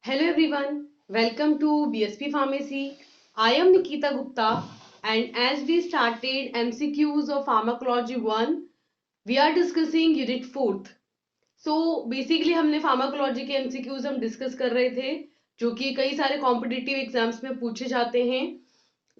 Hello everyone, welcome to BSP Pharmacy. I am Nikita Gupta, and as we started MCQs of Pharmacology 1, we are discussing Unit 4th. So basically हमने pharmacology के MCQs हम discuss कर रहे थे जो कि कई सारे कॉम्पिटिटिव एग्जाम्स में पूछे जाते हैं।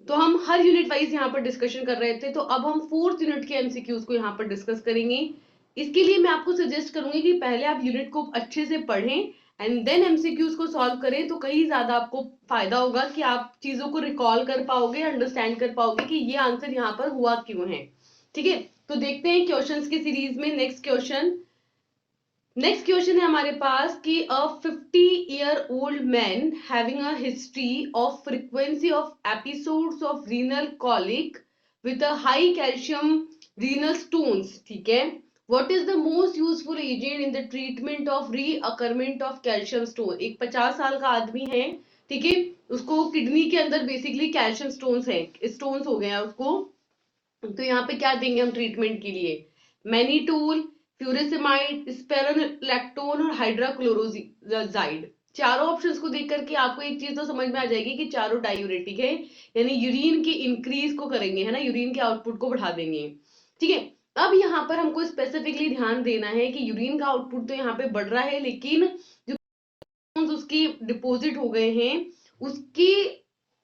तो हम हर यूनिट वाइज यहाँ पर डिस्कशन कर रहे थे, तो अब हम 4th यूनिट के MCQs को यहाँ पर डिस्कस करेंगे। इसके लिए मैं आपको सजेस्ट करूंगी कि पहले आप यूनिट को अच्छे से पढ़ें एंड देन एमसीक्यूज को सॉल्व करें, तो कहीं ज्यादा आपको फायदा होगा कि आप चीजों को रिकॉल कर पाओगे, अंडरस्टैंड कर पाओगे कि ये आंसर यहाँ पर हुआ क्यों है। ठीक है, तो देखते हैं क्वेश्चंस की सीरीज में नेक्स्ट क्वेश्चन है हमारे पास कि a 50-year-old man having a history of frequency of episodes of renal colic with a high calcium renal stones. ठीक है, what is the most useful agent in the treatment of recurrence of calcium stone. एक 50 साल का आदमी है, ठीक है, उसको किडनी के अंदर बेसिकली कैल्शियम स्टोन्स हो गए हैं उसको। तो यहाँ पे क्या देंगे हम ट्रीटमेंट के लिए? मैनीटोल, फ्यूरिसिमाइड, स्पेरोलैक्टोन और हाइड्राक्लोरोजाइड। चारों ऑप्शंस को देख करके आपको एक चीज तो समझ में आ जाएगी कि चारों डायूरेटिक है, यानी यूरिन की इंक्रीज को करेंगे, है ना, यूरिन के आउटपुट को बढ़ा देंगे। ठीक है, अब यहाँ पर हमको स्पेसिफिकली ध्यान देना है कि यूरिन का आउटपुट तो यहाँ पे बढ़ रहा है, लेकिन जो उसकी डिपॉजिट हो गए हैं उसकी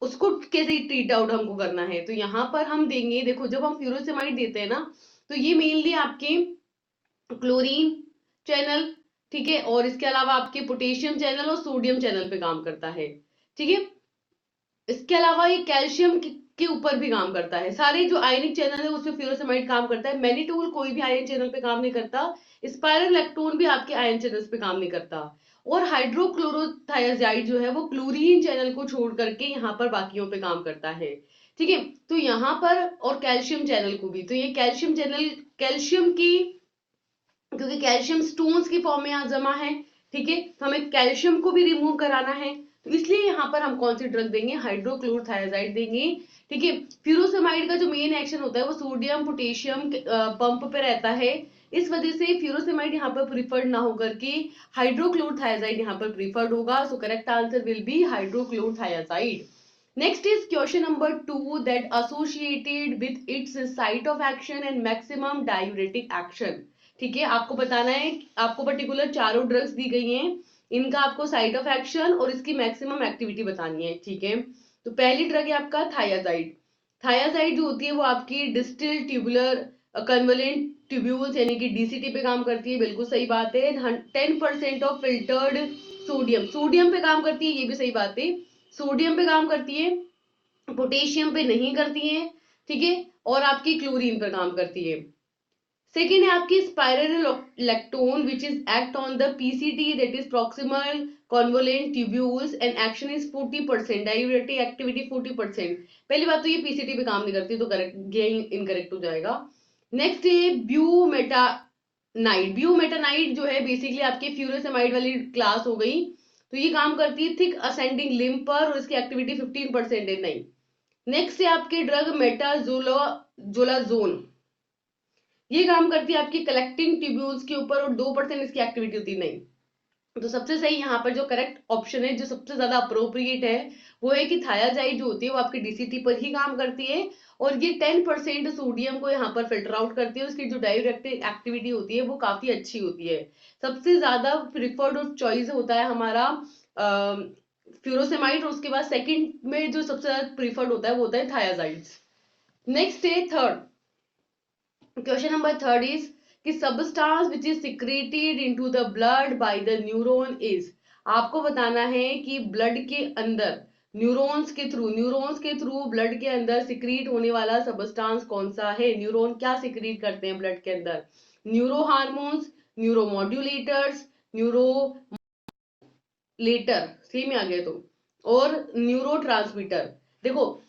उसको कैसे ट्रीट आउट हमको करना है। तो यहाँ पर हम देंगे, देखो जब हम फ्यूरोसेमाइड देते हैं ना, तो ये मेनली आपके क्लोरीन चैनल, ठीक है, और इसके अलावा आपके पोटेशियम चैनल और सोडियम चैनल पे काम करता है। ठीक है, इसके अलावा ये कैल्शियम के ऊपर भी काम करता है। सारे जो आयनिक चैनल है उसमें फ्यूरोसेमाइड काम करता है। मैनीटोल कोई भी आयन चैनल पे काम नहीं करता। स्पाइरोलैक्टोन भी आपके आयन चैनल्स पे काम नहीं करता। और हाइड्रोक्लोरोथायाजाइड जो है वो क्लोरीन चैनल को छोड़ करके यहाँ पर बाकियों पे काम करता है। ठीक है, तो यहाँ पर और कैल्शियम चैनल को भी, तो ये कैल्शियम चैनल कैल्शियम की, क्योंकि कैल्शियम स्टोन्स की फॉर्म में यहाँ जमा है, ठीक है, तो हमें कैल्शियम को भी रिमूव कराना है। तो इसलिए यहाँ पर हम कौन सी ड्रग देंगे? हाइड्रोक्लोरोथायाजाइड देंगे। ठीक है, फ्यूरोसेमाइड का जो मेन एक्शन होता है वो सोडियम पोटेशियम पंप पे रहता है, इस वजह से फ्यूरोसेमाइड यहाँ पर प्रीफर्ड ना होकर के हाइड्रोक्लोरोथायाजाइड यहाँ पर प्रीफर्ड होगा। So correct answer will be hydrochlorothiazide. Next is question number 2, that associated with its site of action and maximum diuretic action। ठीक है, आपको बताना है, आपको पर्टिकुलर चारों ड्रग्स दी गई हैं, इनका आपको साइट ऑफ एक्शन और इसकी मैक्सिमम एक्टिविटी बतानी है। ठीक है, तो पहली ड्रग है आपका थायाजाइड। थायाजाइड जो होती है वो आपकी डिस्टिल ट्यूबुलर कन्वलेंट ट्यूब्यूल्स यानी कि डीसीटी पे काम करती है, बिल्कुल सही बात है। 10% ऑफ फिल्टर्ड सोडियम, सोडियम पे काम करती है, ये भी सही बात है, सोडियम पे काम करती है, पोटेशियम पे नहीं करती है। ठीक है, और आपकी क्लोरीन पर काम करती है। सेकेंड है आपकी spironolactone which is act on the PCT, that is proximal convoluted tubules and action is 40%, diuretic activity 40%। पहली बात तो ये पीसीटी पे काम नहीं करती, तो करेक्ट, ये इनकरेक्ट हो जाएगा। नेक्स्ट है ब्यूमेटानाइड जो है बेसिकली आपके फ्यूरोसेमाइड वाली क्लास हो गई, तो ये काम करती है थिक असेंडिंग लिम्ब पर और इसकी एक्टिविटी 15% है, नहीं। नेक्स्ट है आपके ड्रग मेटाजोलाजोन, ये काम करती है आपकी कलेक्टिंग ट्यूब्यूल्स के ऊपर और 2% इसकी एक्टिविटी होती है, नहीं। तो सबसे सही यहाँ पर जो करेक्ट ऑप्शन है, जो सबसे ज्यादा अप्रोप्रिएट है, वो है कि थायाजाइड जो होती है वो आपकी डीसीटी पर ही काम करती है और ये 10% सोडियम को यहाँ पर फिल्टर आउट करती है। उसकी जो डायूरेटिक एक्टिविटी होती है वो काफी अच्छी होती है। सबसे ज्यादा प्रिफर्ड और चॉइस होता है हमारा फ्यूरोसेमाइड, और उसके बाद सेकंड में जो सबसे ज्यादा प्रिफर्ड होता है वो होता है थायाजाइड्स। नेक्स्ट है third, question number third is कि substance which is secreted into the blood by the neuron is. आपको बताना है कि ब्लड के अंदर न्यूरॉन्स के थ्रू ब्लड के अंदर सिक्रीट होने वाला सबस्टांस कौन सा है। न्यूरॉन क्या सिक्रीट करते हैं ब्लड के अंदर? न्यूरो हार्मोन्स, न्यूरोमोड्यूलेटर्स, न्यूरोलेटर, सेम में आ गया तो, और न्यूरो ट्रांसमीटर। देखो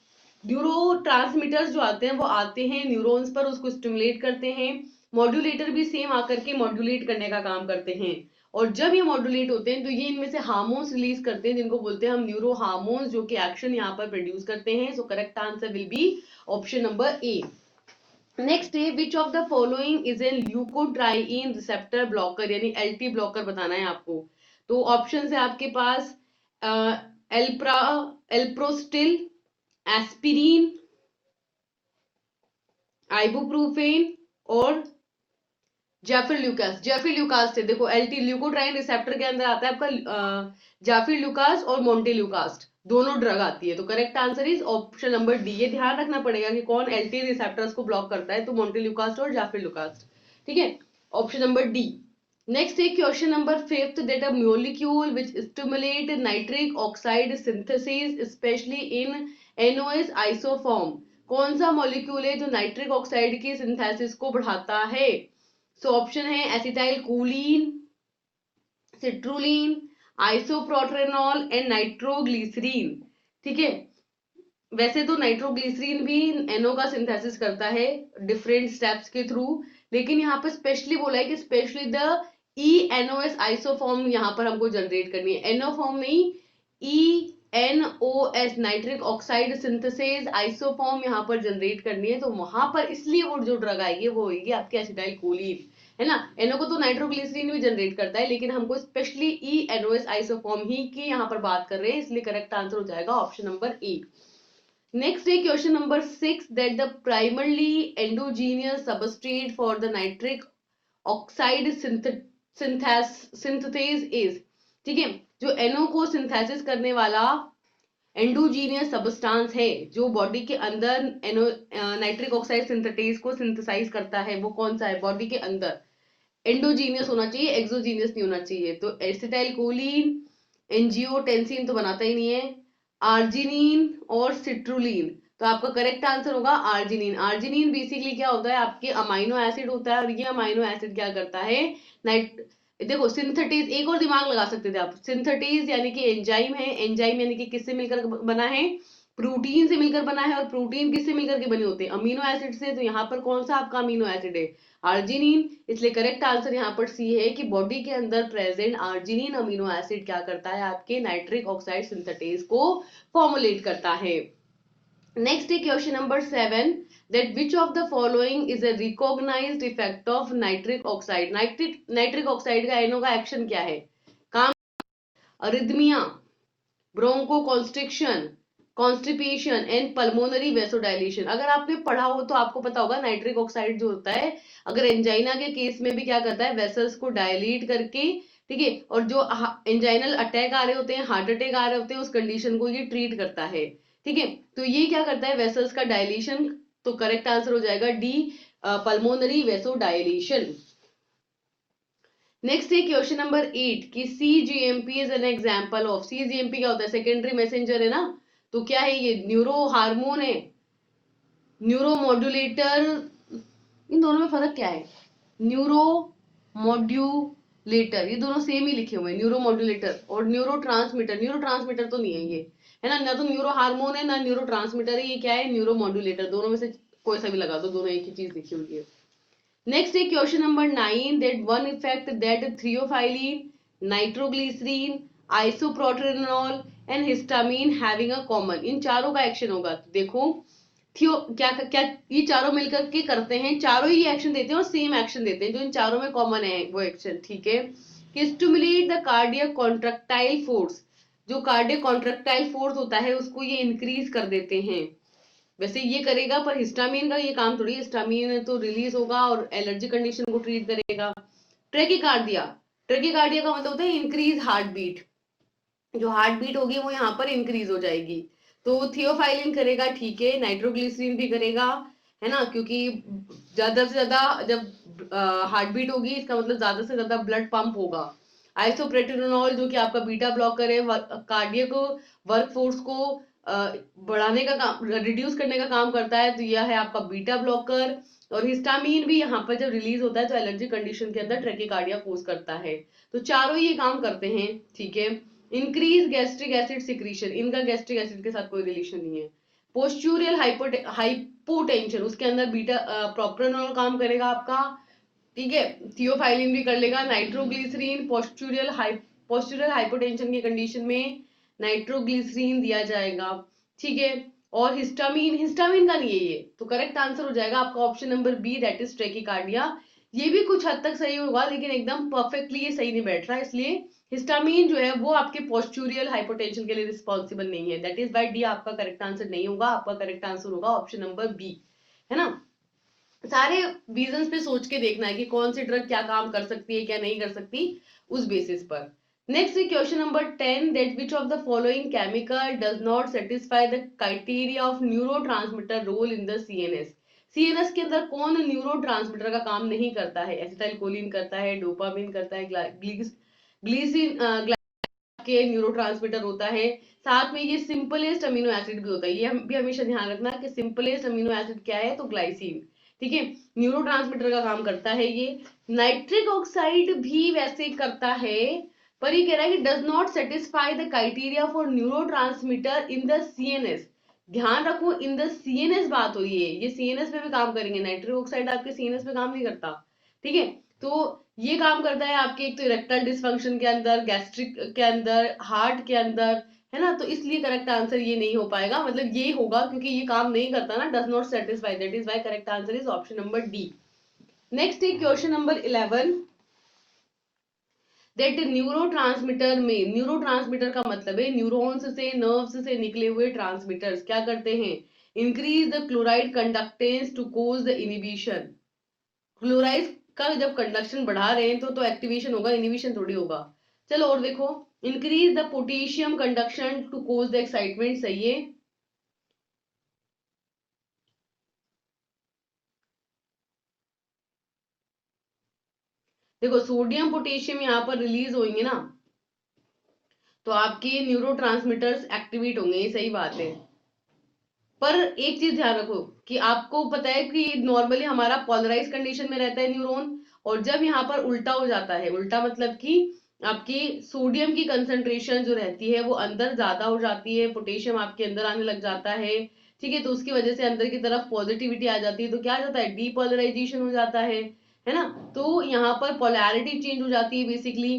न्यूरो ट्रांसमीटर्स जो आते हैं वो आते हैं न्यूरॉन्स पर, उसको स्टिमुलेट करते हैं। मॉड्यूलेटर भी सेम आकर के मॉड्यूलेट करने का काम करते हैं, और जब ये मॉड्यूलेट होते हैं तो ये इनमें से हार्मोन्स रिलीज करते हैं जिनको बोलते हैं हम न्यूरो हार्मोन्स, जो कि एक्शन यहाँ पर प्रोड्यूस करते हैं। So correct answer will be option number A. Next है which of the following is an leukotriene receptor blocker, यानी एलटी ब्लॉकर बताना है आपको। तो ऑप्शन है आपके पास एल्प्रोस्टिल, एस्पिरिन, आइबुप्रोफेन और जेफिल्यूकास से। देखो एलटी ल्यूकोट्राइन रिसेप्टर के अंदर आता है आपका जेफिल्यूकास और मोंटेल्यूकास्ट, दोनों ड्रग आती है। तो correct answer is option number D. ये ध्यान रखना पड़ेगा कि कौन एलटी रिसेप्टर्स को ब्लॉक करता है, तो मोंटेल्यूकास्ट और जेफिल्यूकास्ट। ठीक है, ऑप्शन नंबर डी। नेक्स्ट है question number 5th, that a molecule which stimulate nitric oxide synthesis specially in NOS isoform. कौन सा मॉलिक्यूल है जो नाइट्रिक ऑक्साइड की सिंथेसिस को बढ़ाता है? सो ऑप्शन है acetylcholine, citrulline, isoproterenol and nitroglycerin. ठीक है, वैसे तो नाइट्रोग्लिसरीन भी एनओ का सिंथेसिस करता है डिफरेंट स्टेप्स के थ्रू, लेकिन यहाँ पे स्पेशली बोला है कि स्पेशली द ENOS आइसोफॉर्म यहाँ पर हमको जनरेट करनी है, एनओ फॉर्म नहीं, ENOS nitric oxide synthesis isoform यहाँ पर जनरेट करनी है। तो वहां पर इसलिए वो जो ड्रग आएगी वो होगी आपकी एसिटाइल कोलिन, है ना। एनओ को तो नाइट्रोग्लिसरीन भी जनरेट करता है, लेकिन हमको स्पेशली ENOS आइसोफॉर्म ही की यहाँ पर बात कर रहे हैं, इसलिए करेक्ट आंसर हो जाएगा option number A. Next is question number 6, that the primarily endogenous substrate for the nitric oxide synthesis is। ठीक है, जो NO को सिंथेसिस करने वाला एंडोजीनियस सबस्टांस है जो बॉडी के अंदर नाइट्रिक ऑक्साइड सिंथेटेज को सिंथेसाइज करता है, वो कौन सा है? बॉडी के अंदर एंडोजीनियस होना चाहिए, एक्सोजीनियस नहीं होना चाहिए। तो एसिटाइल कोलिन, एंजियोटेंसिन तो बनाता ही नहीं है, आर्जिनिन और सिट्रुलिन। तो आपका करेक्ट आंसर होगा आर्जिनिन। आर्जिनिन बेसिकली क्या होता है? आपके अमाइनो एसिड होता है, और ये अमाइनो एसिड क्या करता है? नाइट देखो सिंथेटेज, एक और दिमाग लगा सकते थे आप, सिंथेटेज यानी कि एंजाइम है, एंजाइम यानी कि किससे मिलकर बना है? प्रोटीन से मिलकर बना है, और प्रोटीन किससे मिलकर के बने होते हैं? अमीनो एसिड से। तो यहाँ पर कौन सा आपका अमीनो एसिड है? आर्जिनिन। इसलिए करेक्ट आंसर यहाँ पर सी है कि बॉडी के अंदर प्रेजेंट आर्जिनिन अमीनो एसिड क्या करता है? आपके नाइट्रिक ऑक्साइड सिंथेटेज को फॉर्मुलेट करता है। नेक्स्ट है question number 7, that which of the following is a recognized effect of nitric oxide। Nitric oxide का एनओ का एक्शन क्या है? काम, arrhythmia, bronchoconstriction, constipation and pulmonary vasodilation. अगर आपने पढ़ा हो तो आपको पता होगा नाइट्रिक ऑक्साइड जो होता है, अगर एंजाइना के केस में भी क्या करता है? वेसल्स को डायलेट करके, ठीक है, और जो एंजाइनल अटैक आ रहे होते हैं, हार्ट अटैक आ रहे होते हैं, उस कंडीशन को ये ट्रीट करता है। ठीक है, तो ये क्या करता है? वेसल्स का डायलेशन। तो करेक्ट आंसर हो जाएगा डी, पल्मोनरी वेसोडाइलेशन। नेक्स्ट है क्वेश्चन नंबर 8 कि CGMP is an example of. CGMP क्या होता है? सेकेंडरी मैसेंजर है ना। तो क्या है ये? न्यूरो हार्मोन है, न्यूरो मॉड्यूलेटर। इन दोनों में फर्क क्या है? न्यूरो मॉड्यूलेटर, ये दोनों सेम ही लिखे हुए हैं, न्यूरो मॉड्यूलेटर और न्यूरो ट्रांसमीटर। न्यूरो ट्रांसमीटर तो नहीं है ये, है ना तो न्यूरो हार्मोन है ना न्यूरो ट्रांसमीटर है। ये क्या है? Neuro modulator. दोनों में से कोई सा भी लगा दो, दोनों एक ही चीज लिखी हुई है। नेक्स्ट है question number 9, that one effect that theophylline, nitroglycerin, isoproterenol and histamine having a common. इन चारों का एक्शन होगा। देखो थियो क्या क्या ये चारों मिलकर के करते हैं, चारों ही एक्शन देते हैं और सेम एक्शन देते हैं। जो इन चारों में कॉमन है वो एक्शन, ठीक है, कि stimulate the cardiac contractile force. जो कार्डियक कॉन्ट्रैक्टाइल फोर्स होता है उसको ये इंक्रीज कर देते हैं। वैसे ये करेगा, पर हिस्टामिन का ये काम थोड़ी, हिस्टामिन तो रिलीज होगा और एलर्जी कंडीशन को ट्रीट करेगा। ट्रेकिकार्डिया, ट्रेकिकार्डिया का मतलब होता है इंक्रीज हार्ट बीट। जो हार्ट बीट होगी वो यहाँ पर इंक्रीज हो जाएगी। तो थियोफाइलिन करेगा, ठीक है, नाइट्रोग्लिसरीन भी करेगा, है ना, क्योंकि ज्यादा से ज्यादा जब हार्ट बीट होगी इसका मतलब ज्यादा से ज्यादा ब्लड पंप होगा। आइसोप्रोटेनॉल जो कि आपका बीटा ब्लॉकर है, कार्डियक वर्क फोर्स को बढ़ाने का काम, रिड्यूस करने का काम करता है, तो यह है आपका बीटा ब्लॉकर। और हिस्टामिन भी यहाँ पर जब रिलीज होता है तो एलर्जी कंडीशन के अंदर ट्रेकिकार्डिया कोज करता है। तो चारों ये काम करते हैं, ठीक है। इंक्रीज गैस्ट्रिक एसिड सिक्रीशन, इनका गैस्ट्रिक एसिड के साथ कोई रिलेशन नहीं है। पोस्चुरियल हाइपोटेंशन, उसके अंदर बीटा प्रोप्रानोल काम करेगा आपका, ठीक है। थियोफाइलिन भी कर लेगा। नाइट्रोग्लिसरीन पोस्चुरियल हाइपोटेंशन की कंडीशन में नाइट्रोग्लिसरीन दिया जाएगा, ठीक है। और हिस्टामिन, हिस्टामिन का नहीं है ये, तो करेक्ट आंसर हो जाएगा आपका option number B, that is tachycardia. ये भी कुछ हद तक सही होगा, लेकिन एकदम परफेक्टली ये सही नहीं बैठ रहा, इसलिए हिस्टामिन जो है वो आपके पोस्चुरियल हाइपोटेंशन के लिए रिस्पॉन्सिबल नहीं है। दैट इज बाय डी आपका करेक्ट आंसर नहीं होगा, आपका करेक्ट आंसर होगा ऑप्शन नंबर बी, है ना। सारे रीजंस पे सोच के देखना है कि कौन सी ड्रग क्या काम कर सकती है क्या नहीं कर सकती, उस बेसिस पर। Next question number 10, that which of the following chemical does not satisfy the criteria of neurotransmitter role in the CNS. CNS के अंदर कौन न्यूरोट्रांसमीटर का काम नहीं करता है? एसिटाइल कोलिन करता है, डोपामिन करता है, ग्लीसिन के न्यूरोट्रांसमीटर होता है, साथ में ये सिंपलेस्ट अमीनो एसिड भी होता है। ये भी हमेशा ध्यान रखना कि सिंपलेस्ट अमीनो एसिड क्या है, तो ग्लाइसिन, ठीक है, न्यूरोट्रांसमीटर का काम करता है ये। नाइट्रिक ऑक्साइड भी वैसे करता है, पर ये कह रहा है कि does not satisfy the criteria for neurotransmitter in the CNS. ध्यान रखो इन द सीएनएस बात हो रही है, ये सीएनएस पे भी काम करेंगे, नाइट्रिक ऑक्साइड आपके सीएनएस पे काम नहीं करता, ठीक है। तो ये काम करता है आपके एक तो इरेक्टाइल डिसफंक्शन के अंदर, गैस्ट्रिक के अंदर, हार्ट के अंदर, है ना। तो इसलिए करेक्ट आंसर ये नहीं हो पाएगा, मतलब ये होगा क्योंकि ये काम नहीं करता ना, does not satisfy, that is why correct answer is option number D. Next है क्वेश्चन नंबर 11, दैट न्यूरोट्रांसमीटर में, न्यूरोट्रांसमीटर का मतलब है न्यूरॉन्स से, नर्व्स से निकले हुए ट्रांसमीटर्स क्या करते हैं, increase the chloride conductance to cause the inhibition. Chloride का जब कंडक्शन बढ़ा रहे हैं तो एक्टिवेशन होगा, इनिबिशन थोड़ी होगा। चलो और देखो, increase the potassium conduction to cause the excitement, सही है। देखो सोडियम पोटेशियम यहाँ पर रिलीज होंगे ना, तो आपके न्यूरोट्रांसमीटर्स एक्टिवेट होंगे, ये सही बात है। पर एक चीज ध्यान रखो कि आपको पता है कि नॉर्मली हमारा पोलराइज कंडीशन में रहता है न्यूरॉन, और जब यहाँ पर उल्टा हो जाता है, उल्टा मतलब कि आपकी सोडियम की कंसंट्रेशन जो रहती है वो अंदर ज्यादा हो जाती है, पोटेशियम आपके अंदर आने लग जाता है, ठीक है, तो उसकी वजह से अंदर की तरफ पॉजिटिविटी आ जाती है, तो क्या आ जाता है, डीपोलराइजेशन हो जाता है ना। तो यहाँ पर पोलैरिटी चेंज हो जाती है बेसिकली।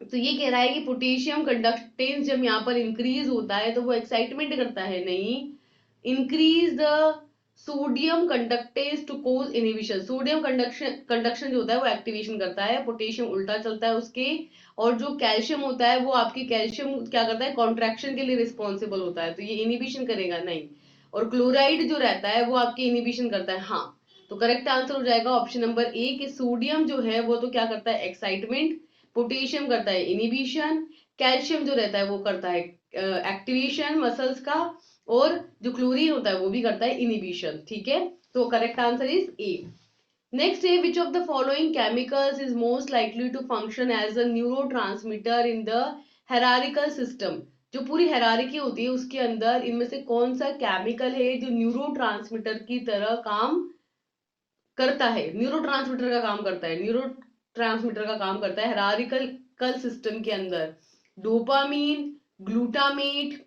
तो ये कह रहा है कि पोटेशियम कंडक्टेंस जब यहाँ पर इंक्रीज होता है तो वो एक्साइटमेंट करता है, नहीं, increase the sodium conductance to cause inhibition. Sodium conduction conduction जो होता है वो एक्टिवेशन करता है, पोटेशियम उल्टा चलता है उसके, और जो कैल्शियम होता है वो आपकी कैल्शियम क्या करता है, कॉन्ट्रैक्शन के लिए रिस्पॉन्सिबल होता है, तो ये इनहिबिशन करेगा नहीं। और क्लोराइड जो रहता है वो आपकी इनहिबिशन करता है, हाँ। तो करेक्ट आंसर हो जाएगा ऑप्शन नंबर ए कि सोडियम जो है वो तो क्या करता है, एक्साइटमेंट, पोटेशियम करता है इनिबिशन, कैल्शियम जो रहता है वो करता है एक्टिवेशन मसल्स का, और जो क्लोरीन होता है वो भी करता है इनिबिशन, ठीक है। तो correct answer is A. Next है which of the following chemicals is most likely to function as a neurotransmitter in the hierarchical system. जो पूरी हेरारिकी होती है उसके अंदर इनमें से कौन सा केमिकल है जो न्यूरोट्रांसमीटर की तरह काम करता है, न्यूरोट्रांसमीटर का काम करता है, न्यूरोट्रांसमीटर का काम करता है हेरारिकल कल सिस्टम के अंदर, डोपामीन, ग्लूटामेट,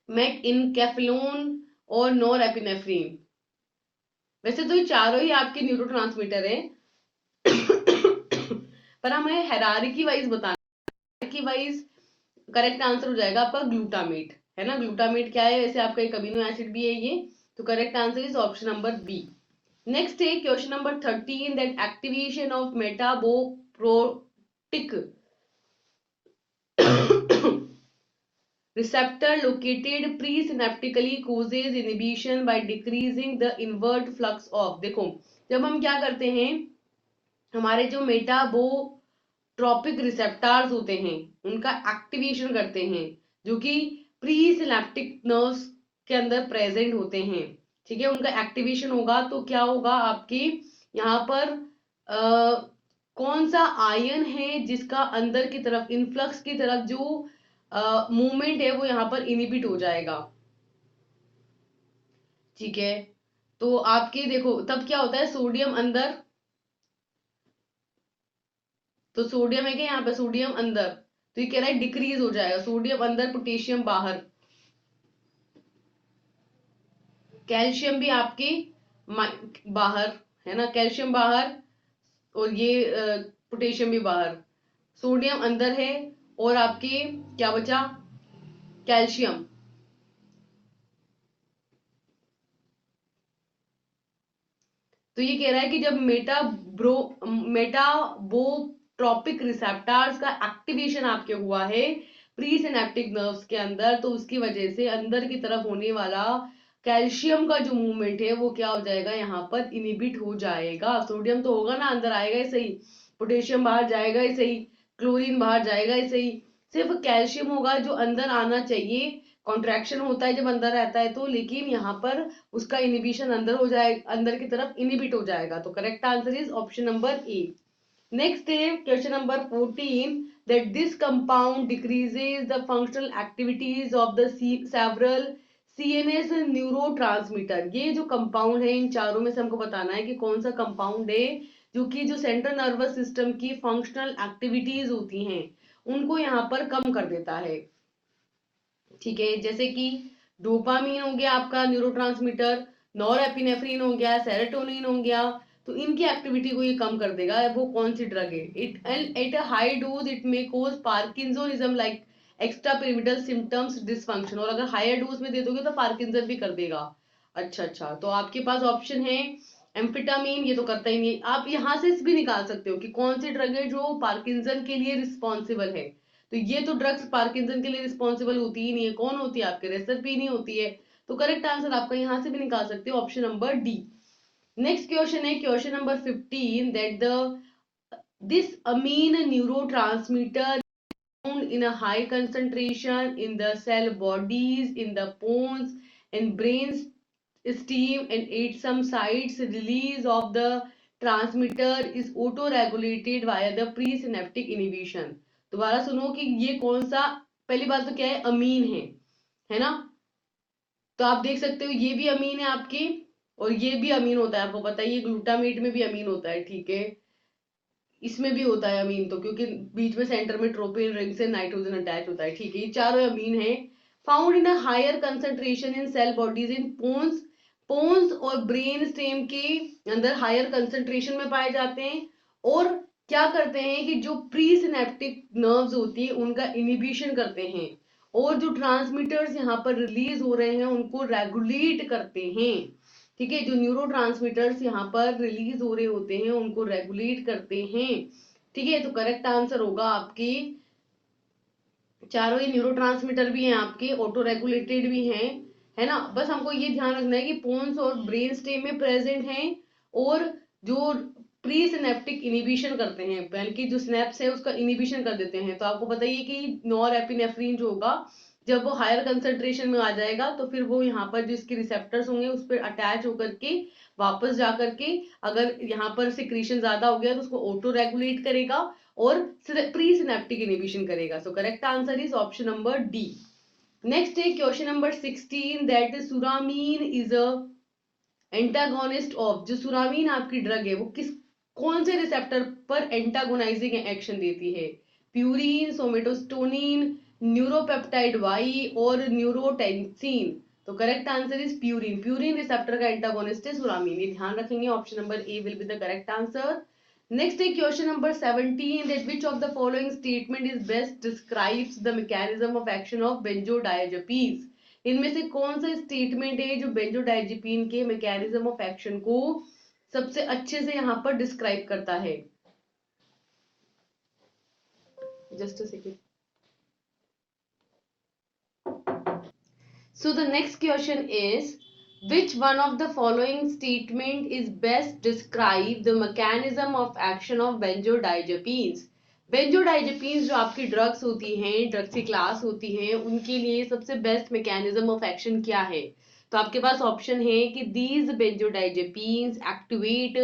मेट इनकेफ्लोन और नॉरएपिनेफ्रिन। वैसे तो ये चारों ही आपके न्यूरोट्रांसमीटर हैं पर हमें हेरारिकी वाइज बताना, हेरारिकी वाइज करेक्ट आंसर हो जाएगा आपका ग्लूटामेट, है ना। ग्लूटामेट क्या है, वैसे आपका एक अमीनो एसिड भी है ये, तो correct answer is option number B. Next है question number 13, that activation of metabotropic receptor located presynaptically causes inhibition by decreasing the invert flux of। देखो जब हम क्या करते हैं, हमारे जो मेटाबोट्रोपिक रिसेप्टर्स होते हैं उनका एक्टिवेशन करते हैं, जो कि प्री सिनेप्टिक नर्व्स के अंदर प्रेजेंट होते हैं, ठीक है, उनका एक्टिवेशन होगा तो क्या होगा आपके यहाँ पर कौन सा आयन है जिसका अंदर की तरफ इनफ्लक्स की तरफ जो मूवमेंट है वो यहाँ पर इनिबिट हो जाएगा, ठीक है। तो आपके देखो तब क्या होता है, सोडियम अंदर, तो सोडियम है क्या यहाँ पे, सोडियम अंदर, तो ये कह रहा है डिक्रीज हो जाएगा, सोडियम अंदर पोटेशियम बाहर, कैल्शियम भी आपके बाहर, है ना, कैल्शियम बाहर, और ये पोटेशियम भी बाहर, सोडियम अंदर है, और आपके क्या बचा, कैल्शियम। तो ये कह रहा है कि जब मेटाबोट्रोपिक रिसेप्टर्स का एक्टिवेशन आपके हुआ है प्री सिनेप्टिक नर्व्स के अंदर, तो उसकी वजह से अंदर की तरफ होने वाला कैल्शियम का जो मूवमेंट है वो क्या हो जाएगा, यहाँ पर इनिबिट हो जाएगा। सोडियम तो होगा ना, अंदर आएगा ही सही, पोटेशियम बाहर जाएगा ही सही, क्लोरीन बाहर जाएगा ही सही, सिर्फ कैल्शियम होगा जो अंदर आना चाहिए। कॉन्ट्रैक्शन होता है जब अंदर रहता है तो, लेकिन यहाँ पर उसका इनिबिशन अंदर हो जाए, अंदर की तरफ इनिबिट हो जाएगा। तो correct answer is option number A. Next है question number 14 that this compound decreases the functional activities of the several CNS neurotransmitter. ये जो कंपाउंड है इन चारों में से हमको बताना है कि कौन सा कंपाउंड है जो कि जो सेंट्रल नर्वस सिस्टम की फंक्शनल एक्टिविटीज होती हैं उनको यहाँ पर कम कर देता है। ठीक है, जैसे कि डोपामीन हो गया आपका न्यूरोट्रांसमीटर, नॉरएपिनेफ्रिन हो गया, सेरोटोनिन हो गया, तो इनकी एक्टिविटी को ये कम कर देगा। वो कौन सी ड्रग है? It at a high dose it may cause parkinsonism like extrapyramidal symptoms dysfunction. और अगर हायर डोज में दे दोगे तो पार्किंसन भी कर देगा। अच्छा, तो आपके पास ऑप्शन है एम्फिटामिन, ये तो करता ही नहीं। आप यहाँ से भी निकाल सकते हो कि कौन सी ड्रग है जो पार्किंसन के लिए रिस्पॉन्सिबल है। तो ये तो ड्रग्स पार्किंसन के लिए रिस्पॉन्सिबल होती ही नहीं है। कौन होती है? आपके रेसरपी नहीं होती है। तो करेक्ट आंसर आपका यहाँ से भी निकाल सकते हो, option number D. Next question है question number 15 that this amine neurotransmitter found in a high concentration in the cell bodies, in the bones and brain stem and at some sites release of the transmitter is auto-regulated via the presynaptic inhibition। दोबारा सुनो कि ये कौन सा, पहली बात तो क्या है, अमीन है ना। तो आप देख सकते हो ये भी अमीन है आपके, और ये भी अमीन होता है, आपको पता है ये ग्लूटामेट में भी अमीन होता है। ठीक है, इसमें भी होता है अमीन, तो क्योंकि बीच में सेंटर में ट्रोपिन रिंग से नाइट्रोजन अटैच होता है। ठीक है, ये चारों अमीन है। Found in a higher concentration in cell bodies in pons और ब्रेन स्टेम के अंदर हायर कंसंट्रेशन में पाए जाते हैं। और क्या करते हैं कि जो प्री सिनेप्टिक नर्व्स होती है उनका इनिबिशन करते हैं, और जो ट्रांसमीटर्स यहाँ पर रिलीज हो रहे हैं उनको रेगुलेट करते हैं। ठीक है, जो न्यूरोट्रांसमीटर्स यहाँ पर रिलीज हो रहे होते हैं उनको रेगुलेट करते हैं। ठीक है, तो करेक्ट आंसर होगा आपके चारों ही न्यूरोट्रांसमीटर भी हैं आपके, ऑटो रेगुलेटेड भी हैं, है ना। बस हमको ये ध्यान रखना है कि पोन्स और ब्रेन स्टेम में प्रेजेंट हैं, और जो प्री सिनेप्टिक इनिबिशन करते हैं, बल्कि जो स्नैप्स है उसका इनिबिशन कर देते हैं। तो आपको बताइए कि नॉरएपिनेफ्रिन जो होगा जब वो हायर कंसंट्रेशन में आ जाएगा तो फिर वो यहाँ पर जो इसके रिसेप्टर्स होंगे उस पर अटैच होकर के वापस जाकर के, अगर यहाँ पर सिक्रीशन ज्यादा हो गया तो उसको ऑटो रेगुलेट करेगा और प्री सिनेप्टिक इनिबिशन करेगा। So correct answer is option number D. Next है question number 16 that suramin is a antagonist of. जो सुरामीन आपकी ड्रग है वो कौन से रिसेप्टर पर एंटागोनाइजिंग एक्शन देती है? प्यूरिन, सोमेटोस्टोनिन, न्यूरोपेप्टाइड वाई और न्यूरोटेंसिन। तो correct answer is purine. Purine receptor का एंटागोनिस्ट है सुरामीन, ये ध्यान रखेंगे। Option number A will be the correct answer. Next है question number 17 that which of the following statement is best describes the mechanism of action of benzodiazepines। इनमें से कौन सा स्टेटमेंट है जो बेंजोडाइजेपिन के मैकेनिज्म ऑफ एक्शन को सबसे अच्छे से यहाँ पर डिस्क्राइब करता है? Just a second. So the next question is which one of the following statement is best describe the mechanism of action of benzodiazepines। Benzodiazepines जो आपकी ड्रग्स होती हैं, ड्रग्स की क्लास होती हैं, उनके लिए सबसे बेस्ट मैकेनिज्म ऑफ एक्शन क्या है? तो आपके पास ऑप्शन है कि these benzodiazepines activate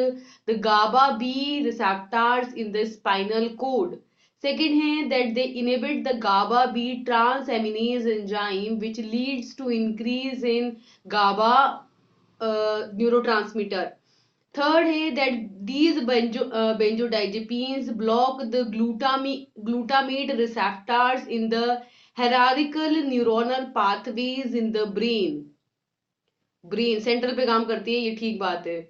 the GABA B receptors in the spinal cord. Second है that they inhibit the GABA B transaminase enzyme which leads to increase in GABA neurotransmitter। Third है that these benzodiazepines block the glutamate receptors in the hierarchical neuronal pathways in the brain central पे काम करती है, ये ठीक बात है।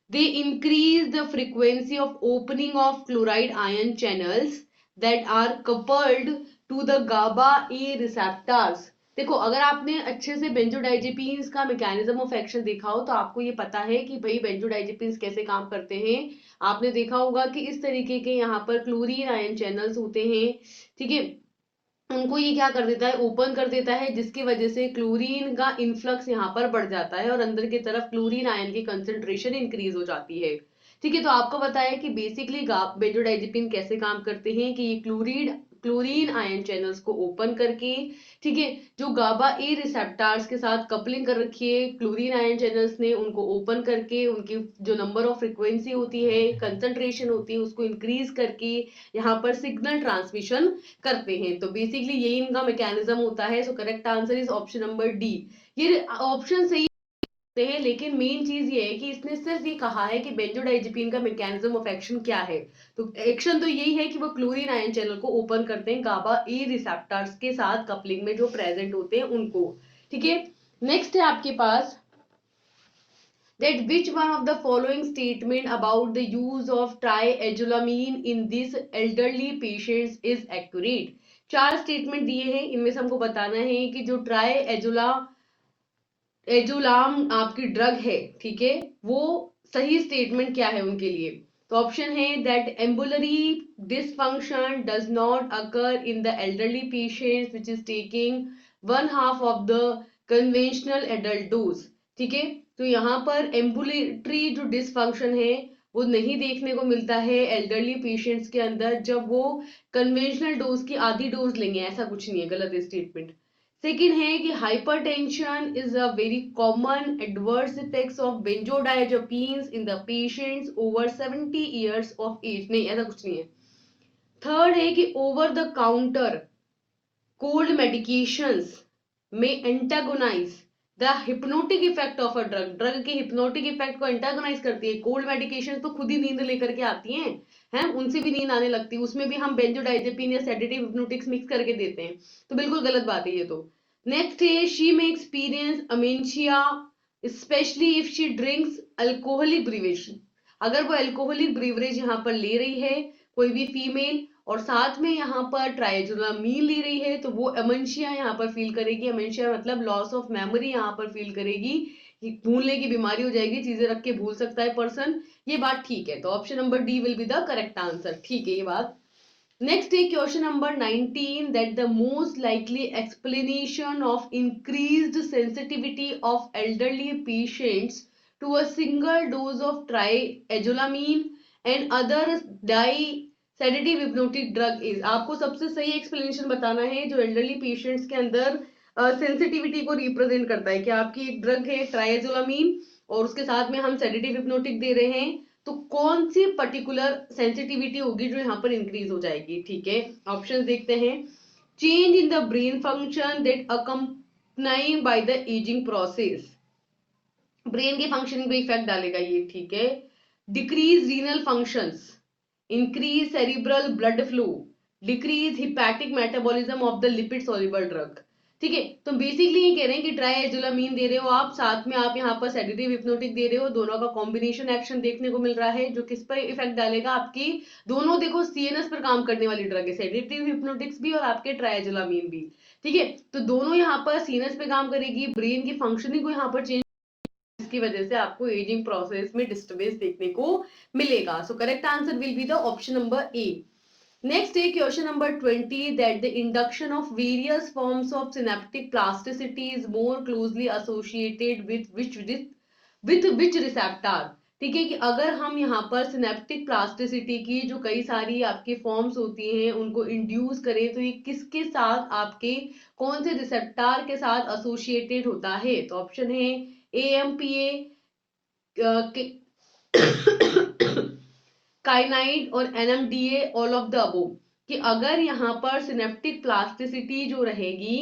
They increase the frequency of opening of chloride ion channels that are coupled to the GABA A receptors। देखो, अगर आपने अच्छे से बेंजोडाइजेपिन्स का मैकेनिज्म ऑफ एक्शन देखा हो तो आपको ये पता है कि भाई बेंजोडाइजेपिन्स कैसे काम करते हैं। आपने देखा होगा कि इस तरीके के यहाँ पर क्लोरीन आयन चैनल्स होते हैं, ठीक है। उनको ये क्या कर देता है, ओपन कर देता है, जिसकी वजह से क्लोरीन का इनफ्लक्स यहाँ पर बढ़ जाता है और अंदर की तरफ क्लोरीन आयन की कंसेंट्रेशन इंक्रीज हो जाती है, ठीक है। तो आपको बताया कि बेसिकली बेंजोडाइजेपिन कैसे काम करते हैं कि ये क्लोरीन क्लोरीन आयन चैनल्स को ओपन करके, ठीक है, जो गाबा ए रिसेप्टर्स के साथ कपलिंग कर रखी है क्लोरीन आयन चैनल्स ने, उनको ओपन करके उनकी जो नंबर ऑफ फ्रिक्वेंसी होती है, कंसंट्रेशन होती है, उसको इंक्रीज करके यहाँ पर सिग्नल ट्रांसमिशन करते हैं। तो बेसिकली यही इनका मैकेनिज्म होता है। So correct answer is option number D. ये ऑप्शन सही हैं, लेकिन मेन चीज ये है कि इसने सिर्फ ये कहा है कि बेंजोडाइजेपिन का मैकेनिज्म ऑफ एक्शन क्या है। तो एक्शन तो यही है कि वो क्लोरीन आयन चैनल को ओपन करते हैं गाबा ए रिसेप्टर्स के साथ कपलिंग में जो प्रेजेंट होते हैं उनको, ठीक है। नेक्स्ट है आपके पास that which one of the following statement about the use of triazolamine in this elderly patients is accurate। चार स्टेटमेंट दिए हैं, इनमें से हमको बताना है कि जो एजुलाम आपकी ड्रग है, ठीक है, वो सही स्टेटमेंट क्या है उनके लिए। तो ऑप्शन है that ambulatory dysfunction does not occur in the elderly patients which is taking one half of the conventional adult dose, ठीक है। तो यहाँ पर एम्बुलेटरी जो डिसफंक्शन है वो नहीं देखने को मिलता है एल्डरली पेशेंट्स के अंदर जब वो कन्वेंशनल डोज की आधी डोज लेंगे, ऐसा कुछ नहीं है, गलत है स्टेटमेंट। सेकेंड है कि hypertension is a very common adverse effects of benzodiazepines in the patients over 70 years of age, नहीं ऐसा कुछ नहीं है। थर्ड है कि over the counter cold medications में antagonize the hypnotic effect of a drug, drug के हिप्नोटिक इफेक्ट को एंटागोनाइज करती है। कोल्ड मेडिकेशन तो खुद ही नींद लेकर के आती हैं, उनसे भी नींद आने लगती है, उसमें भी हम बेंजोडाइजेपिन या सेडेटिव हिप्नोटिक्स मिक्स करके देते हैं, तो बिल्कुल गलत बात है ये तो। नेक्स्ट है she may experience amnesia especially if she drinks alcoholic beverage. अगर वो अल्कोहलिक ब्रीवरेज यहाँ पर ले रही है कोई भी फीमेल और साथ में यहाँ पर ट्राइजोलामीन ले रही है तो वो अमेंशिया यहाँ पर फील करेगी। अमेंशिया मतलब लॉस ऑफ मेमोरी यहाँ पर फील करेगी, भूलने की बीमारी हो जाएगी, चीजें रख के भूल सकता है पर्सन। ये बात ठीक है, तो option number D will be the correct answer, ठीक है ये बात। नेक्स्ट है question number 19 that the most likely explanation of increased sensitivity of elderly patients to a single dose of triazolam and other die sedative hypnotic drug is. आपको सबसे सही explanation बताना है जो एल्डरली पेशेंट्स के अंदर सेंसिटिविटी को रिप्रेजेंट करता है कि आपकी एक ड्रग है ट्राइएजोलामीन और उसके साथ में हम सेडेटिव हिप्नोटिक दे रहे हैं, तो कौन सी पर्टिकुलर सेंसिटिविटी होगी जो यहाँ पर इंक्रीज हो जाएगी, ठीक है। ऑप्शंस देखते हैं। Change in the brain function that accompanying by the aging process, brain के फंक्शनिंग पे इफेक्ट डालेगा ये, ठीक है। Decrease renal functions, increase cerebral blood flow, decrease hepatic metabolism of the lipid soluble drug, ठीक है। तो बेसिकली ये कह रहे हैं कि ट्राइएजोलामीन दे रहे हो आप, साथ में आप यहाँ पर सेडेटिव हिप्नोटिक दे रहे हो, दोनों का कॉम्बिनेशन एक्शन देखने को मिल रहा है जो किस पर इफेक्ट डालेगा आपकी, दोनों देखो सीएनएस पर काम करने वाली ड्रग है, सेडेटिव हिप्नोटिक्स भी और आपके ट्राइएजोलामीन भी, ठीक है। तो दोनों यहाँ पर सीएनएस पे काम करेगी, ब्रेन की फंक्शनिंग को यहाँ पर चेंज, इसकी वजह से आपको एजिंग प्रोसेस में डिस्टर्बेंस देखने को मिलेगा। सो correct answer will be the option number A. Next is question number 20 that the induction of various forms of synaptic plasticity is more closely associated with which receptor, ठीक है। कि अगर हम यहाँ पर सिनेप्टिक प्लास्टिसिटी की जो कई सारी आपकी फॉर्म्स होती हैं उनको इंड्यूस करें तो ये किसके साथ आपके कौन से रिसेप्टर के साथ एसोसिएटेड होता है। तो ऑप्शन है AMPA, काइनाइड और NMDA, all of the above, कि अगर यहाँ पर सिनेप्टिक प्लास्टिसिटी जो रहेगी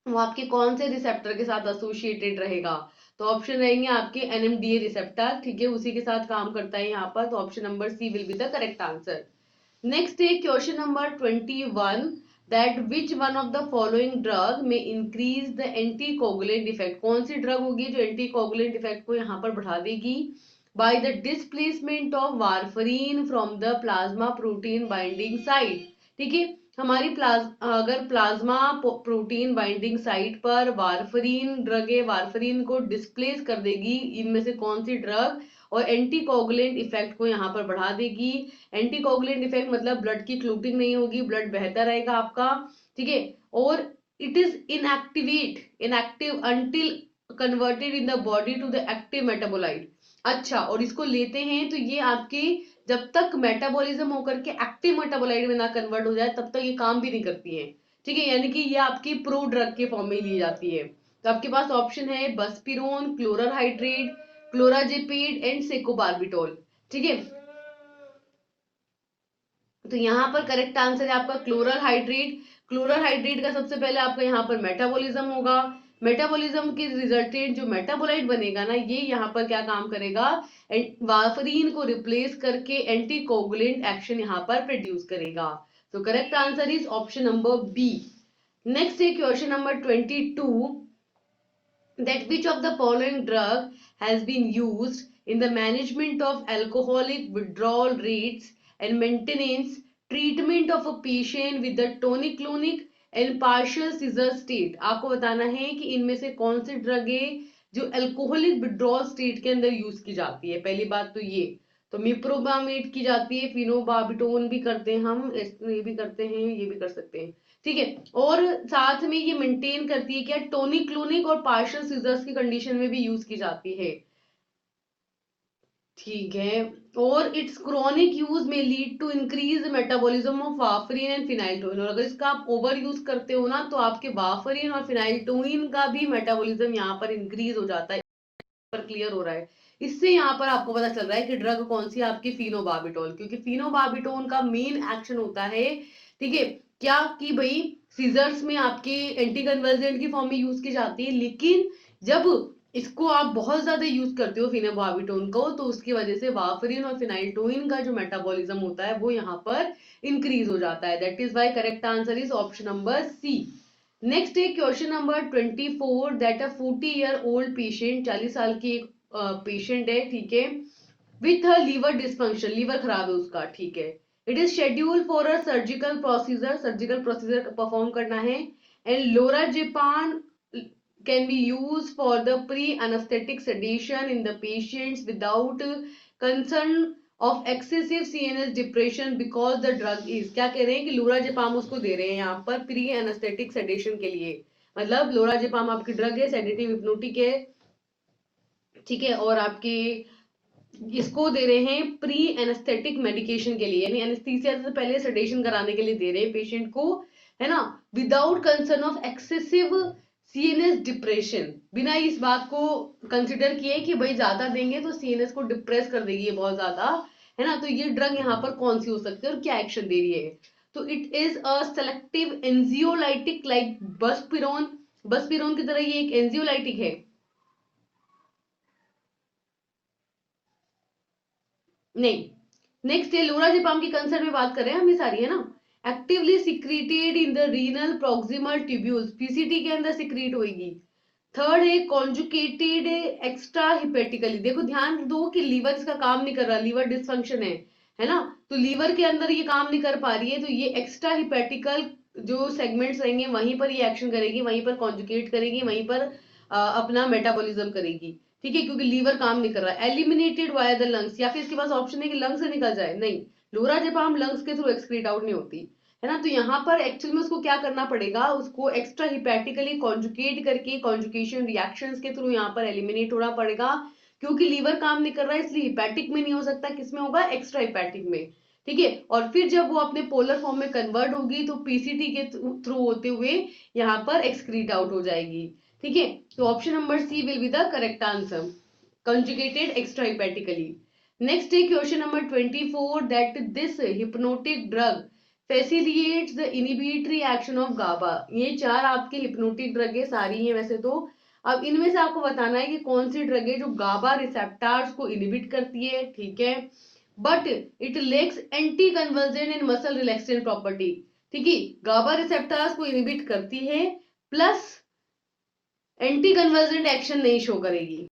वो आपके कौन से रिसेप्टर के साथ एसोसिएटेड रहेगा। तो ऑप्शन रहेंगे आपके NMDA रिसेप्टर, ठीक है, उसी के साथ काम करता है यहाँ पर, तो option number C will be the correct answer. Next है question number 21 that which one of the following drug may increase the anticoagulant effect, कौन सी ड्रग होगी जो एंटीकोगुलेंट इफेक्ट को यहाँ पर बढ़ा देगी by the displacement of warfarin from the plasma protein binding site, ठीक है। हमारी अगर प्लाज्मा प्रोटीन बाइंडिंग साइट पर वारफरीन ड्रग है, वारफरीन को डिस्प्लेस कर देगी इनमें से कौन सी ड्रग, और एंटीकोगुलेंट इफेक्ट को यहाँ पर बढ़ा देगी। एंटीकोगुलेंट इफेक्ट मतलब ब्लड की क्लूटिंग नहीं होगी, ब्लड बहता रहेगा आपका, ठीक है। और it is inactive until converted in the body to the active metabolite. अच्छा, और इसको लेते हैं तो ये आपके जब तक मेटाबॉलिज्म होकर के एक्टिव मेटाबोलाइट में ना कन्वर्ट हो जाए तब तक ये काम भी नहीं करती है, ठीक है। यानी कि ये आपकी प्रो ड्रग के फॉर्म में ली जाती है। तो आपके पास ऑप्शन है बस्पिरोन, क्लोराहाइड्रेट, क्लोराजेपेड एंड सेकोबार्बिटोल, ठीक है। तो यहाँ पर करेक्ट आंसर है आपका क्लोरल हाइड्रेट। क्लोरल हाइड्रेट का सबसे पहले आपका यहाँ पर मेटाबॉलिज्म होगा, मेटाबॉलिज्म के रिजल्टेंट जो मेटाबोलाइट बनेगा ना, ये यहाँ पर क्या काम करेगा, वाफरीन को रिप्लेस करके एंटीकोगुलेंट एक्शन यहाँ पर प्रोड्यूस करेगा। तो correct answer is option number B. Next है question number 22, that which of the following drug has been used in the management of alcoholic withdrawal rates and maintenance treatment of a patient with the tonic-clonic and partial seizure state। आपको बताना है कि इनमें से कौन सी drug है जो अल्कोहलिक विड्रॉल स्टेट के अंदर यूज की जाती है। पहली बात तो ये, तो मिप्रोबामेट की जाती है, फिनोबार्बिटोन भी करते हैं हम, ये भी करते हैं, ये भी कर सकते हैं, ठीक है। और साथ में ये मेंटेन करती है क्या, टोनिक क्लोनिक और पार्शियल सीजर्स की कंडीशन में भी यूज की जाती है, ठीक है। और its chronic use may lead to increase metabolism of warfarin and phenytoin. और अगर इसका आप ओवर यूज करते हो ना तो आपके वाफरीन और फिनाइलटोइन का भी मेटाबॉलिज्म यहाँ पर इंक्रीज हो जाता है। पर क्लियर हो रहा है, इससे यहाँ पर आपको पता चल रहा है कि ड्रग कौन सी आपकी फिनोबार्बिटोल, क्योंकि फिनोबार्बिटोन का मेन एक्शन होता है, ठीक है, क्या कि भाई सीजर्स में आपके एंटी कन्वर्जेंट की फॉर्म में यूज की जाती है, लेकिन जब इसको आप बहुत ज्यादा यूज करते हो फिनोबार्बिटोन को, तो उसकी वजह से वाफरिन और फिनाइलटोइन का जो मेटाबॉलिज्म होता है वो यहाँ पर इंक्रीज हो जाता है। That is why correct answer is option number C. Next है question number 24, that a 40-year-old patient, 40 साल की एक पेशेंट है, ठीक है, with a liver dysfunction, liver खराब है उसका, ठीक है। It is schedule for a surgical procedure perform करना है, and lorazepam can be used for the pre-anesthetic sedation in the patients without concern of excessive CNS depression because the drug is, क्या कह रहे हैं कि लोराजेपाम उसको दे रहे हैं यहाँ पर प्री एनेस्थेटिक सेडेशन के लिए, मतलब लोराजेपाम आपकी ड्रग है, सेडेटिव हिप्नोटिक है, ठीक है, और आपके इसको दे रहे हैं प्री एनेस्थेटिक मेडिकेशन के लिए, यानी एनेस्थीसिया से पहले सेडेशन कराने के लिए दे रहे हैं पेशेंट को, है ना, without concern of excessive CNS depression, बिना इस बात को कंसिडर किए कि भाई ज्यादा देंगे तो सीएनएस को डिप्रेस कर देगी बहुत ज्यादा, है ना। तो ये ड्रग यहाँ पर कौन सी हो सकती है और क्या एक्शन दे रही है, तो it is a selective anxiolytic like buspirone, buspirone की तरह ये एक एंजियोलाइटिक है, नहीं। नेक्स्ट है लोराजेपाम की कंसर्न में बात कर रहे हैं हम, ये सारी है ना, actively secreted in the renal proximal tubules, PCT के अंदर सिक्रीट होगी। थर्ड है कॉन्जुकेटेड एक्स्ट्रा हिपेटिकली, देखो ध्यान दो कि लीवर इसका काम नहीं कर रहा, लीवर डिसफंक्शन है ना, तो लीवर के अंदर ये काम नहीं कर पा रही है, तो ये एक्स्ट्रा हिपेटिकल जो सेगमेंट्स रहेंगे वहीं पर ये एक्शन करेगी, वहीं पर कॉन्जुकेट करेगी, वहीं पर अपना मेटाबॉलिज्म करेगी, ठीक है, क्योंकि लीवर काम नहीं कर रहा है। एलिमिनेटेड वाया द लंग्स, या फिर इसके पास ऑप्शन है कि लंग्स से निकल जाए, नहीं, लोराजेपाम लंग्स के थ्रू एक्सक्रीट आउट नहीं होती, है ना। तो यहाँ पर एक्चुअल में उसको क्या करना पड़ेगा, उसको एक्स्ट्रा हिपैटिकली कॉन्जुकेट करके कॉन्जुकेशन रिएक्शंस के थ्रू यहाँ पर एलिमिनेट होना पड़ेगा, क्योंकि लीवर काम नहीं कर रहा है, इसलिए हिपैटिक में नहीं हो सकता, किसमें होगा, एक्स्ट्रा हिपैटिक में, ठीक है। और फिर जब वो अपने पोलर फॉर्म में कन्वर्ट होगी तो पीसीटी के थ्रू होते हुए यहाँ पर एक्सक्रीट आउट हो जाएगी, ठीक है। तो option number C will be the correct answer, conjugated extrahepatically। Next है question number 24, that this hypnotic drug facilitates the inhibitory action of GABA। ये चार आपके hypnotic drug है, सारी हैं वैसे तो। अब इनमें से आपको बताना है कि कौन सी ड्रग है जो गाबा रिसेप्टर्स को इनहिबिट करती है, ठीक है, but it lacks anticonvulsant and muscle relaxant property, ठीक है, गाबा रिसेप्टर्स को इनहिबिट करती है प्लस एंटी कन्वर्जेंट एक्शन नहीं शो करेगी,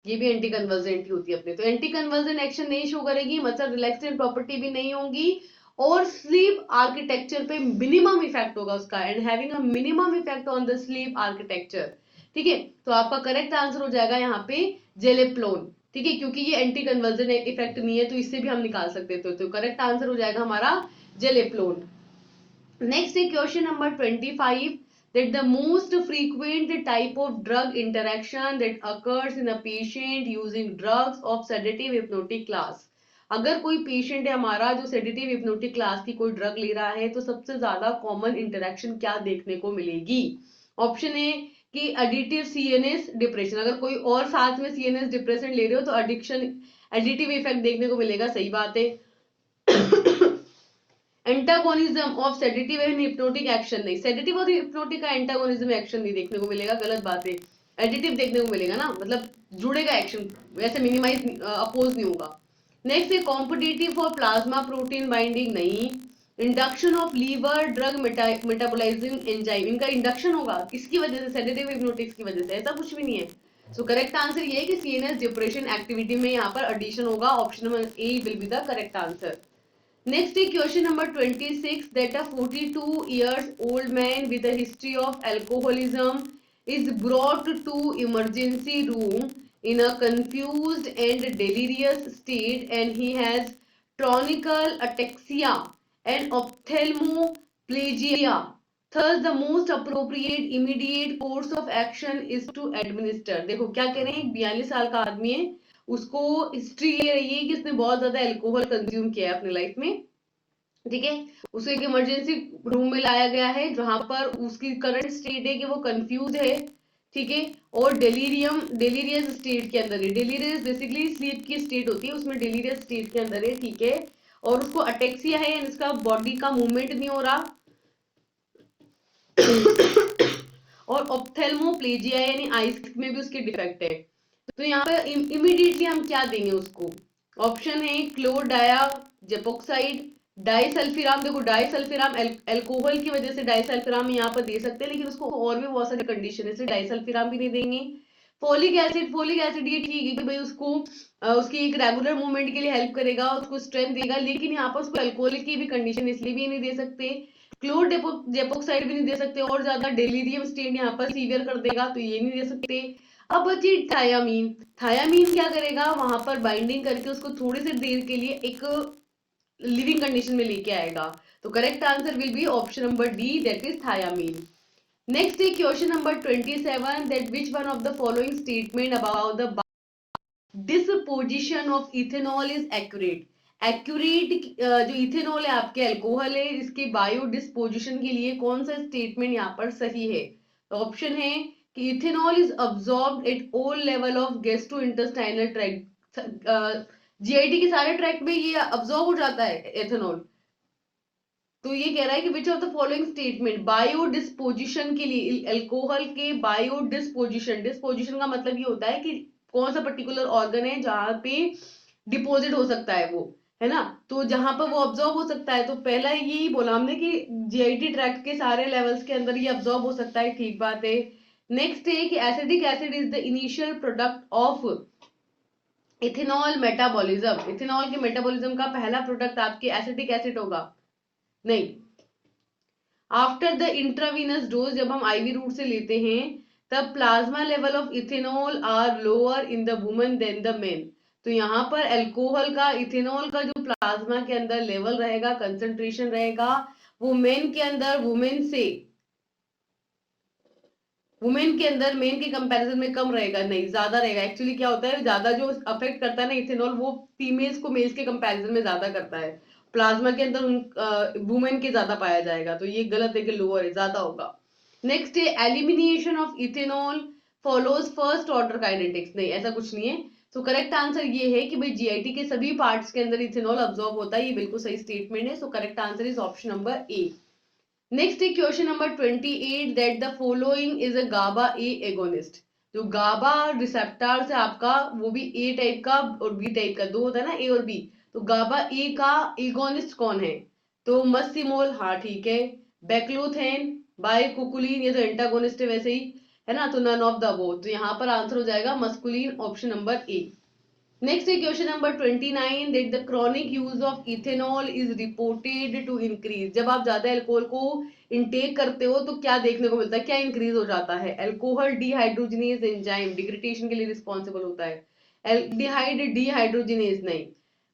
ये भी एंटी कन्वर्जेंट की होती है अपने, तो एंटी कन्वर्जेंट एक्शन नहीं शो करेगी, मसल रिलैक्सेंट प्रॉपर्टी भी नहीं होगी, और स्लीप आर्किटेक्चर पे मिनिमम इफेक्ट होगा उसका, and having a minimum effect on the sleep architecture. ठीक है, तो आपका करेक्ट आंसर हो जाएगा यहाँ पे जेलेप्लोन। ठीक है, क्योंकि ये एंटी कन्वर्जन इफेक्ट नहीं है तो इससे भी हम निकाल सकते थे, तो करेक्ट आंसर हो जाएगा हमारा जेलेप्लोन। नेक्स्ट है question number 25, that the most frequent type of drug interaction that occurs in a patient using drugs of sedative hypnotic class। अगर कोई पेशेंट है हमारा जो सेडेटिव हिप्नोटिक क्लास की कोई ड्रग ले रहा है तो सबसे ज्यादा कॉमन इंटरेक्शन क्या देखने को मिलेगी? ऑप्शन ए कि एडिटिव सीएनएस डिप्रेशन, अगर कोई और साथ में सीएनएस डिप्रेशन ले रहे हो तो एडिक्शन एडिटिव इफेक्ट देखने को मिलेगा, सही बात है। Antagonism of sedative and hypnotic action, नहीं, सेडेटिव और हिप्नोटिक का एंटागोनिज्म एक्शन नहीं देखने को मिलेगा, गलत बात है। एडिटिव देखने को मिलेगा ना, मतलब जुड़ेगा एक्शन, वैसे मिनिमाइज अपोज नहीं होगा। नेक्स्ट है competitive for plasma protein binding, नहीं। Induction of liver drug metabolizing enzyme, इनका इंडक्शन होगा किसकी वजह से? सेडेटिव हिप्नोटिक्स की वजह से, ऐसा कुछ भी नहीं है। सो करेक्ट आंसर ये है कि सीएनएस डिप्रेशन एक्टिविटी में यहाँ पर एडिशन होगा, option number A will be the correct answer. Next is question number 26, that a 42 years old man with a history of alcoholism is brought to emergency room in a confused and delirious state, and he has tronical ataxia and ophthalmoplegia. Thus the most appropriate immediate course of action is to administer। देखो क्या कह रहे हैं, 42 साल का आदमी है, उसको हिस्ट्री ये रही है कि उसने बहुत ज्यादा अल्कोहल कंज्यूम किया है अपने लाइफ में। ठीक है, उसे एक इमरजेंसी रूम में लाया गया है जहां पर उसकी करंट स्टेट है कि वो कंफ्यूज है। ठीक है, और डेलीरियस स्टेट के अंदर है। डेलीरियस बेसिकली स्लीप की स्टेट होती है, उसमें डेलीरियस स्टेट के अंदर है। ठीक है, और उसको अटेक्सिया है, इसका बॉडी का मूवमेंट नहीं हो रहा। और ऑप्थेल्मोप्लेजिया यानी आइस में भी उसकी डिफेक्ट है। तो यहाँ पे इमीडिएटली हम क्या देंगे उसको? ऑप्शन है क्लोरडाया जेपोक्साइड, डाइसल्फिराम। देखो डाइसल्फिराम अल्कोहल की वजह से डाइसल्फिराम यहाँ पर दे सकते हैं, लेकिन उसको और भी बहुत सारी कंडीशन है, इसलिए डाइसल्फिराम भी नहीं देंगे। फोलिक एसिड ये ठीक है कि भाई उसको उसकी एक रेगुलर मूवमेंट के लिए हेल्प करेगा, उसको स्ट्रेंथ देगा, लेकिन यहाँ पर उसको अल्कोहल की भी कंडीशन, इसलिए भी नहीं दे सकते। क्लोर जेपोक्साइड भी नहीं दे सकते, और ज्यादा डेलीरियम स्टेट यहाँ पर सीवियर कर देगा, तो ये नहीं दे सकते। अब बची थायामीन। थायामीन क्या करेगा, वहां पर बाइंडिंग करके उसको थोड़ी सी देर के लिए एक लिविंग कंडीशन में लेके आएगा। तो correct answer will be option number D, that is thiamine. Next है question number 27, that which one of the following statement about the disposition of ethanol is accurate. Accurate जो इथेनॉल है आपके alcohol है, इसके बायो डिस्पोजिशन के लिए कौन सा स्टेटमेंट यहाँ पर सही है? तो ऑप्शन है कि ethanol is absorbed at all level of gastrointestinal tract, GIT के सारे ट्रैक्ट में ये अब्सॉर्ब हो जाता है एथेनॉल। तो ये कह रहा है कि विच of the following statement bio disposition के लिए, अल्कोहल के बायो डिस्पोजिशन, डिस्पोजिशन का मतलब ये होता है कि कौन सा पर्टिकुलर ऑर्गन है जहां पे डिपोजिट हो सकता है वो, है ना, तो जहां पर वो अब्सॉर्ब हो सकता है। तो पहला यही बोला हमने कि जीआईटी ट्रैक्ट के सारे लेवल्स के अंदर ये अब्सॉर्ब हो सकता है, ठीक बात है। नेक्स्ट है कि acidic acid is the initial product of ethanol metabolism. Ethanol के मेटाबॉलिज्म का पहला प्रोडक्ट आपके एसिटिक एसिड होगा, नहीं। आफ्टर द इंट्रावीनस डोज, जब हम आईवी रूट से लेते हैं, तब plasma level of ethanol are lower in the women than the men. तो यहाँ पर अल्कोहल का, इथेनॉल का जो प्लाज्मा के अंदर लेवल रहेगा, कंसंट्रेशन रहेगा, वो मेन के अंदर वुमेन के अंदर मेन के कंपैरिजन में कम रहेगा, नहीं ज्यादा रहेगा। एक्चुअली क्या होता है, ज्यादा जो अफेक्ट करता है ना इथेनॉल, वो फीमेल्स को मेल्स के कंपैरिजन में ज्यादा करता है। प्लाज्मा के अंदर वुमेन के ज्यादा पाया जाएगा, तो ये गलत है कि लोअर है, ज्यादा होगा। नेक्स्ट है elimination of ethanol follows first order kinetics, नहीं ऐसा कुछ नहीं है। तो करेक्ट आंसर ये है कि भाई जीआईटी के सभी पार्ट्स के अंदर इथेनॉल अब्सॉर्ब होता है, ये बिल्कुल सही स्टेटमेंट है। So correct answer is option number A. Next है question number 28, that the following is a GABA A agonist. जो गाबा रिसेप्टर्स है आपका, वो भी ए टाइप का और बी टाइप का, दो होता है ना, ए और बी। तो गाबा ए का एगोनिस्ट कौन है? तो मस्सिमोल, हाँ ठीक है। बेक्लोथेन, बाइकुकुलिन, ये तो एंटागोनिस्ट है वैसे ही, है ना, तो नन ऑफ द अबोव। तो यहाँ पर आंसर हो जाएगा masculine, option number A. Next है question number 29 that the chronic use of ethanol is reported to increase. जब आप ज्यादा अल्कोहल को इनटेक करते हो तो क्या देखने को मिलता है, क्या इंक्रीज हो जाता है? अल्कोहल डिहाइड्रोजिनेज एंजाइम डिग्रेडेशन के लिए रिस्पॉन्सिबल होता है, एल्डिहाइड डिहाइड्रोजिनेज नहीं।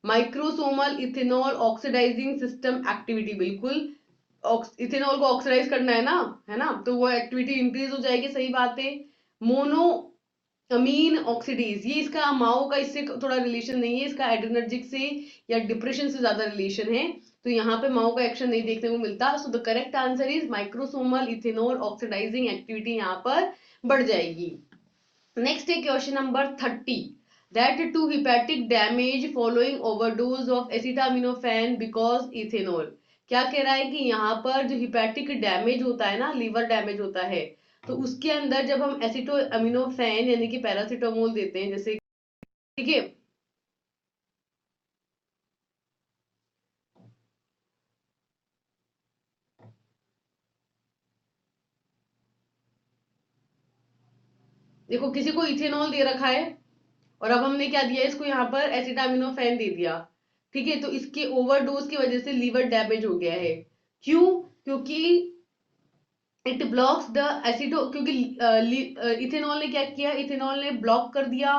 Microsomal ethanol oxidizing system activity, बिल्कुल इथेनॉल को ऑक्सीडाइज करना है ना, तो वो एक्टिविटी इंक्रीज हो जाएगी, सही बात है। मोनो अमीन ऑक्सीडेज, ये इसका माओ का इससे थोड़ा रिलेशन नहीं है, इसका एड्रेनर्जिक से या डिप्रेशन से ज्यादा रिलेशन है, तो यहाँ पे माओ का एक्शन नहीं देखने को मिलता। So the correct answer is microsomal ethanol oxidizing activity यहाँ पर बढ़ जाएगी। नेक्स्ट है question number 30 that to hepatic damage following overdose of acetaminophen because ethanol. क्या कह रहा है कि यहाँ पर जो हिपैटिक डैमेज होता है ना, लीवर डैमेज होता है, तो उसके अंदर जब हम एसिटो अमीनोफेन यानी कि पैरासिटामोल देते हैं, जैसे, ठीक है, देखो किसी को इथेनॉल दे रखा है और अब हमने क्या दिया, इसको यहाँ पर एसिटामिनोफेन दे दिया, ठीक है, तो इसके ओवरडोज की वजह से लीवर डैमेज हो गया है। क्यों? क्योंकि इट ब्लॉक्स द एसिडो, क्योंकि इथेनॉल ने क्या किया, इथेनॉल ने ब्लॉक कर दिया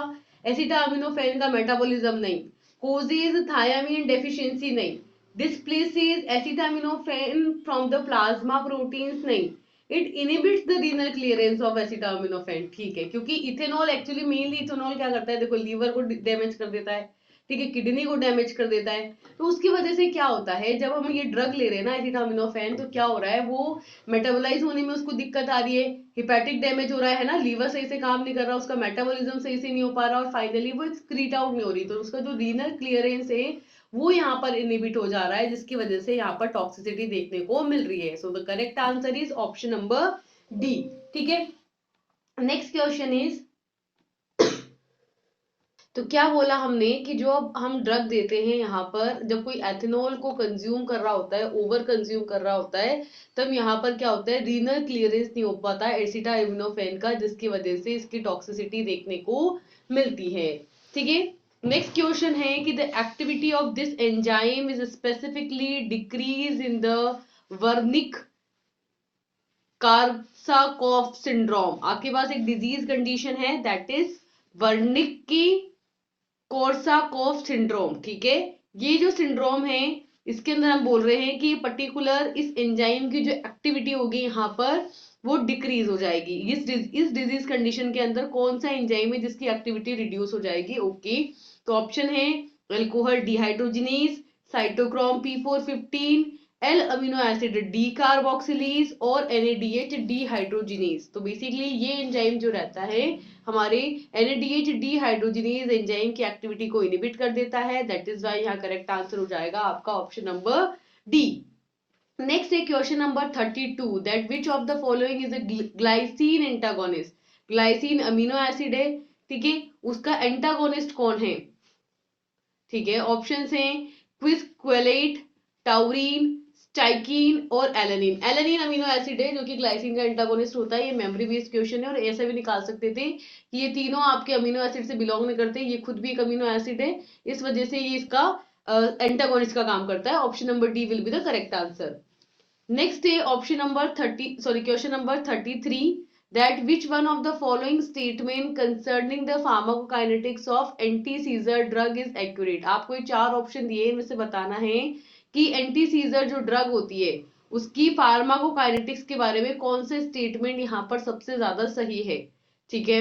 एसिटामिनोफेन का मेटाबॉलिज्म नहीं, कोजेज थायामीन डेफिशिएंसी नहीं, displaces acetaminophen from the plasma proteins नहीं, it inhibits the renal clearance of acetaminophen. ठीक है, क्योंकि इथेनॉल एक्चुअली मेनली इथेनॉल क्या करता है, देखो लीवर को डैमेज कर देता है, ठीक है, किडनी को डैमेज कर देता है, तो उसकी वजह से क्या होता है, जब हम ये ड्रग ले रहे हैं ना एसिटामिनोफेन, तो क्या हो रहा है, वो मेटाबोलाइज होने में उसको दिक्कत आ रही है, हिपैटिक डैमेज हो रहा है ना, लीवर सही से काम नहीं कर रहा, उसका मेटाबॉलिज्म सही से नहीं हो पा रहा, और फाइनली वो एक्सक्रीट आउट नहीं हो रही, तो उसका जो रीनल क्लियरेंस है वो यहाँ पर इनहिबिट हो जा रहा है, जिसकी वजह से यहाँ पर टॉक्सिसिटी देखने को मिल रही है। सो the correct answer is option number D. ठीक है, नेक्स्ट क्वेश्चन इज, तो क्या बोला हमने कि जो अब हम ड्रग देते हैं यहाँ पर, जब कोई एथेनॉल को कंज्यूम कर रहा होता है, ओवर कंज्यूम कर रहा होता है, तब यहाँ पर क्या होता है, रीनल क्लियरेंस नहीं हो पाता है एसिटामिनोफेन का, जिसकी वजह से इसकी टॉक्सिसिटी देखने को मिलती है। ठीक है, नेक्स्ट क्वेश्चन है कि the activity of this enzyme is specifically decrease in the Wernicke Korsakoff syndrome. आपके पास एक डिजीज कंडीशन है दैट इज वर्निक की कोर्साकॉफ सिंड्रोम। ठीक है, ये जो सिंड्रोम है, इसके अंदर हम बोल रहे हैं कि पर्टिकुलर इस एंजाइम की जो एक्टिविटी होगी यहाँ पर वो डिक्रीज हो जाएगी। इस डिजीज कंडीशन के अंदर कौन सा एंजाइम है जिसकी एक्टिविटी रिड्यूस हो जाएगी? ओके, तो ऑप्शन है alcohol dehydrogenase, cytochrome P450, L amino acid D carboxylase और NADH डिहाइड्रोजिनेज। तो बेसिकली ये एंजाइम जो रहता है हमारे NADH डिहाइड्रोजिनेज एंजाइम की एक्टिविटी को इनहिबिट कर देता है, दैट इज व्हाई यहाँ करेक्ट आंसर हो जाएगा आपका ऑप्शन नंबर डी। नेक्स्ट है question number 32 that which of the following is a glycine antagonist. Glycine amino acid है, ठीक है, उसका एंटागोनिस्ट कौन है? ठीक है, ऑप्शंस हैं क्विस्क्वेलेट, टाउरीन, स्टाइकीन और एलेनिन। एलेनिन अमीनो एसिड है जो कि ग्लाइसिन का एंटागोनिस्ट होता है। ये मेमोरी बेस्ड क्वेश्चन है और ऐसा भी निकाल सकते थे कि ये तीनों आपके अमीनो एसिड से बिलोंग नहीं करते, ये खुद भी एक अमीनो एसिड है, इस वजह से ये इसका एंटागोनिस्ट का काम करता है। Option number D will be the correct answer. Next है option number 30, sorry question number 33 that which one of the following statement concerning the pharmacokinetics of anti-seizure drug is accurate। आपको ये चार ऑप्शन दिए, इनमें से बताना है कि एंटी सीजर जो ड्रग होती है उसकी फार्माकोकाइनेटिक्स के बारे में कौन से स्टेटमेंट यहाँ पर सबसे ज्यादा सही है। ठीक है,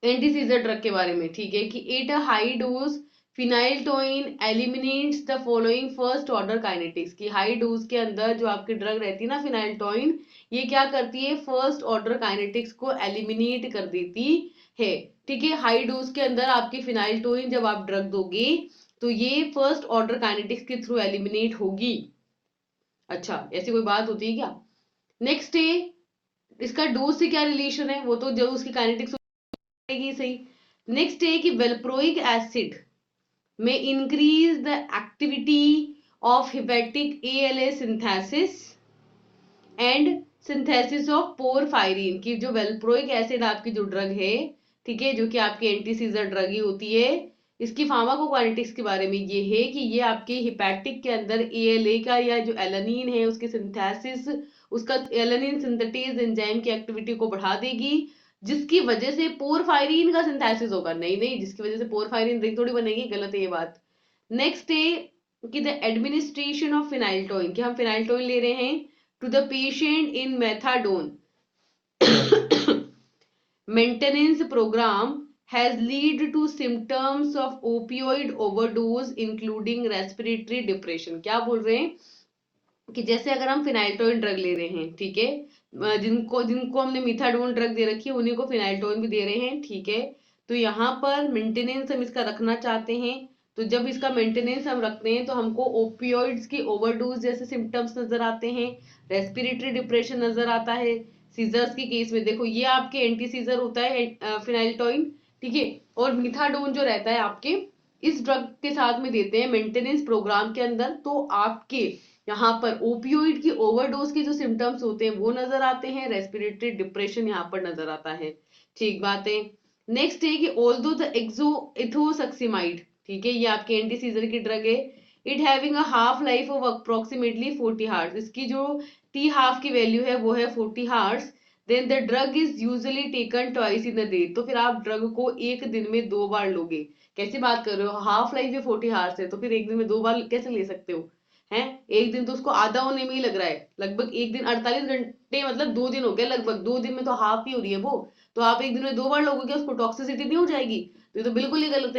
एंटी सीजर ड्रग के बारे में, ठीक है, कि at a high dose phenytoin eliminates the following first order kinetics, की हाई डोज के अंदर जो आपकी ड्रग रहती है ना फिनाइलटोइन, ये क्या करती है, फर्स्ट ऑर्डर काइनेटिक्स को एलिमिनेट कर देती है। ठीक है, हाई डोज के अंदर आपकी फिनाइलटोइन जब आप ड्रग दोगे तो ये फर्स्ट ऑर्डर काइनेटिक्स के थ्रू एलिमिनेट होगी। अच्छा, ऐसी कोई बात होती है क्या? नेक्स्ट है इसका डोज से क्या रिलेशन है, वो तो जब उसकी काइनेटिक्स होगी सही। नेक्स्ट है कि वेल्प्रोइक एसिड में increase the activity of hepatic ALA synthesis and synthesis of porphyrin, की जो वेल्प्रोइक एसिड आपकी जो ड्रग है, ठीक है, जो कि आपकी एंटी सीजर ड्रग ही होती है। इसकी फार्माकोकाइनेटिक्स के बारे में ये है कि ये आपके हिपैटिक के अंदर एएलए का या जो एलानिन है उसके सिंथेसिस, उसका एलानिन सिंथेटेज एंजाइम की एक्टिविटी को बढ़ा देगी, जिसकी वजह से पोरफायरिन का सिंथेसिस होगा। नहीं नहीं, जिसकी वजह से पोरफायरिन रिंग थोड़ी बनेगी, गलत है ये बात। नेक्स्ट है कि द एडमिनिस्ट्रेशन ऑफ फिनाइल्टोइन, कि हम फिनाइल्टोइन ले रहे हैं to the patient in methadone maintenance program has lead to symptoms of opioid overdose including respiratory depression। क्या बोल रहे हैं कि जैसे अगर हम फिनाइल्टोइन ड्रग ले रहे हैं, ठीक है, जिनको जिनको हमने मिथाडोन ड्रग दे रखी है उन्हीं को फिनाइल्टोइन भी दे रहे हैं, ठीक है। तो यहाँ पर मेंटेनेंस हम इसका रखना चाहते हैं, तो जब इसका मेंटेनेंस हम रखते हैं तो हमको ओपियोइड्स की ओवरडोज जैसे सिम्टम्स नजर आते हैं, रेस्पिरेटरी डिप्रेशन नजर आता है। सीजर्स के केस में देखो ये आपके एंटी सीजर होता है फिनाइल्टोइन, ठीक है, और मिथाडोन जो रहता है आपके इस ड्रग के साथ में देते हैं मेंटेनेंस प्रोग्राम के अंदर, तो आपके यहाँ पर ओपियोइड की ओवरडोज के जो सिम्टम्स होते हैं वो नजर आते हैं, रेस्पिरेटरी डिप्रेशन यहाँ पर नजर आता है, ठीक बात है। नेक्स्ट है कि ऑल्दो द एक्सोइथोसक्सिमाइड, ठीक है, ये आपके एंटी सीजर की ड्रग है, it having a half life of approximately 40 hours, इसकी जो टी हाफ की वैल्यू है वो है 40 hours, then the drug is usually taken twice in a day, तो फिर आप ड्रग को एक दिन में 2 बार लोगे। कैसी बात कर रहे हो, हाफ लाइफ है 40 हार्स है, तो फिर एक दिन में 2 बार कैसे ले सकते हो, हैं? एक दिन तो उसको आधा होने में ही लग रहा है, लगभग एक दिन 48 घंटे, मतलब 2 दिन हो गए, लगभग 2 दिन में तो हाफ ही हो रही है वो, तो आप एक दिन में 2 बार लोगोगे, उसको टॉक्सिसिटी नहीं हो जाएगी? तो ये तो बिल्कुल ही गलत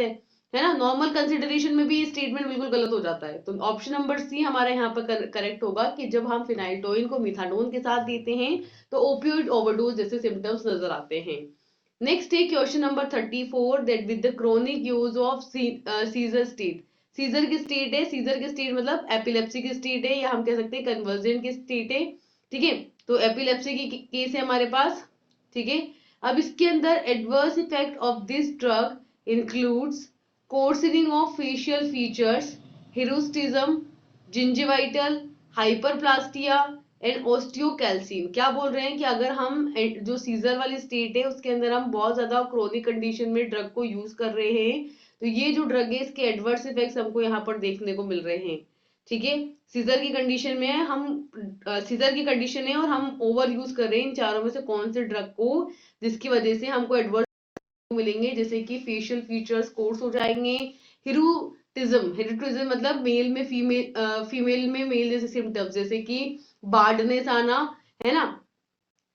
है ना? नॉर्मल कंसिडरेशन में भी ये स्टेटमेंट बिल्कुल गलत हो जाता है। तो ऑप्शन नंबर सी हमारे यहाँ पर करेक्ट होगा कि जब हम फिनाइल्टोइन को मिथाडोन के साथ देते हैं तो ओपियोइड ओवरडोज जैसे सिम्टम्स नजर आते हैं। नेक्स्ट है question number 34, that with the chronic use of seizure state, seizure की स्टेट है, सीजर की स्टेट मतलब एपिलेप्सी की स्टेट है, या हम कह सकते हैं कन्वर्जन की स्टेट है, ठीक है। तो एपिलेप्सी की केस है हमारे पास, ठीक है। अब इसके अंदर adverse effect of this drug includes coarsening of facial features, hirsutism, gingivital, hyperplastia and osteocalcin. क्या बोल रहे हैं कि अगर हम जो सीजर वाली स्टेट है उसके अंदर हम बहुत ज्यादा क्रोनिक कंडीशन में ड्रग को यूज कर रहे हैं, तो ये जो ड्रग है इसके एडवर्स इफेक्ट्स हमको यहाँ पर देखने को मिल रहे हैं, ठीक है। सीजर की कंडीशन में है, हम सीजर की कंडीशन है और हम ओवर यूज कर रहे हैं इन चारों में से कौन से ड्रग को, जिसकी वजह से हमको एडवर्स मिलेंगे, जैसे कि फेशियल फीचर्स कोर्स हो जाएंगे, हिरुटिज्म मतलब मेल में फीमेल, फीमेल में मेल जैसे सिम्टम्स, जैसे कि बार्डनेस आना, है ना,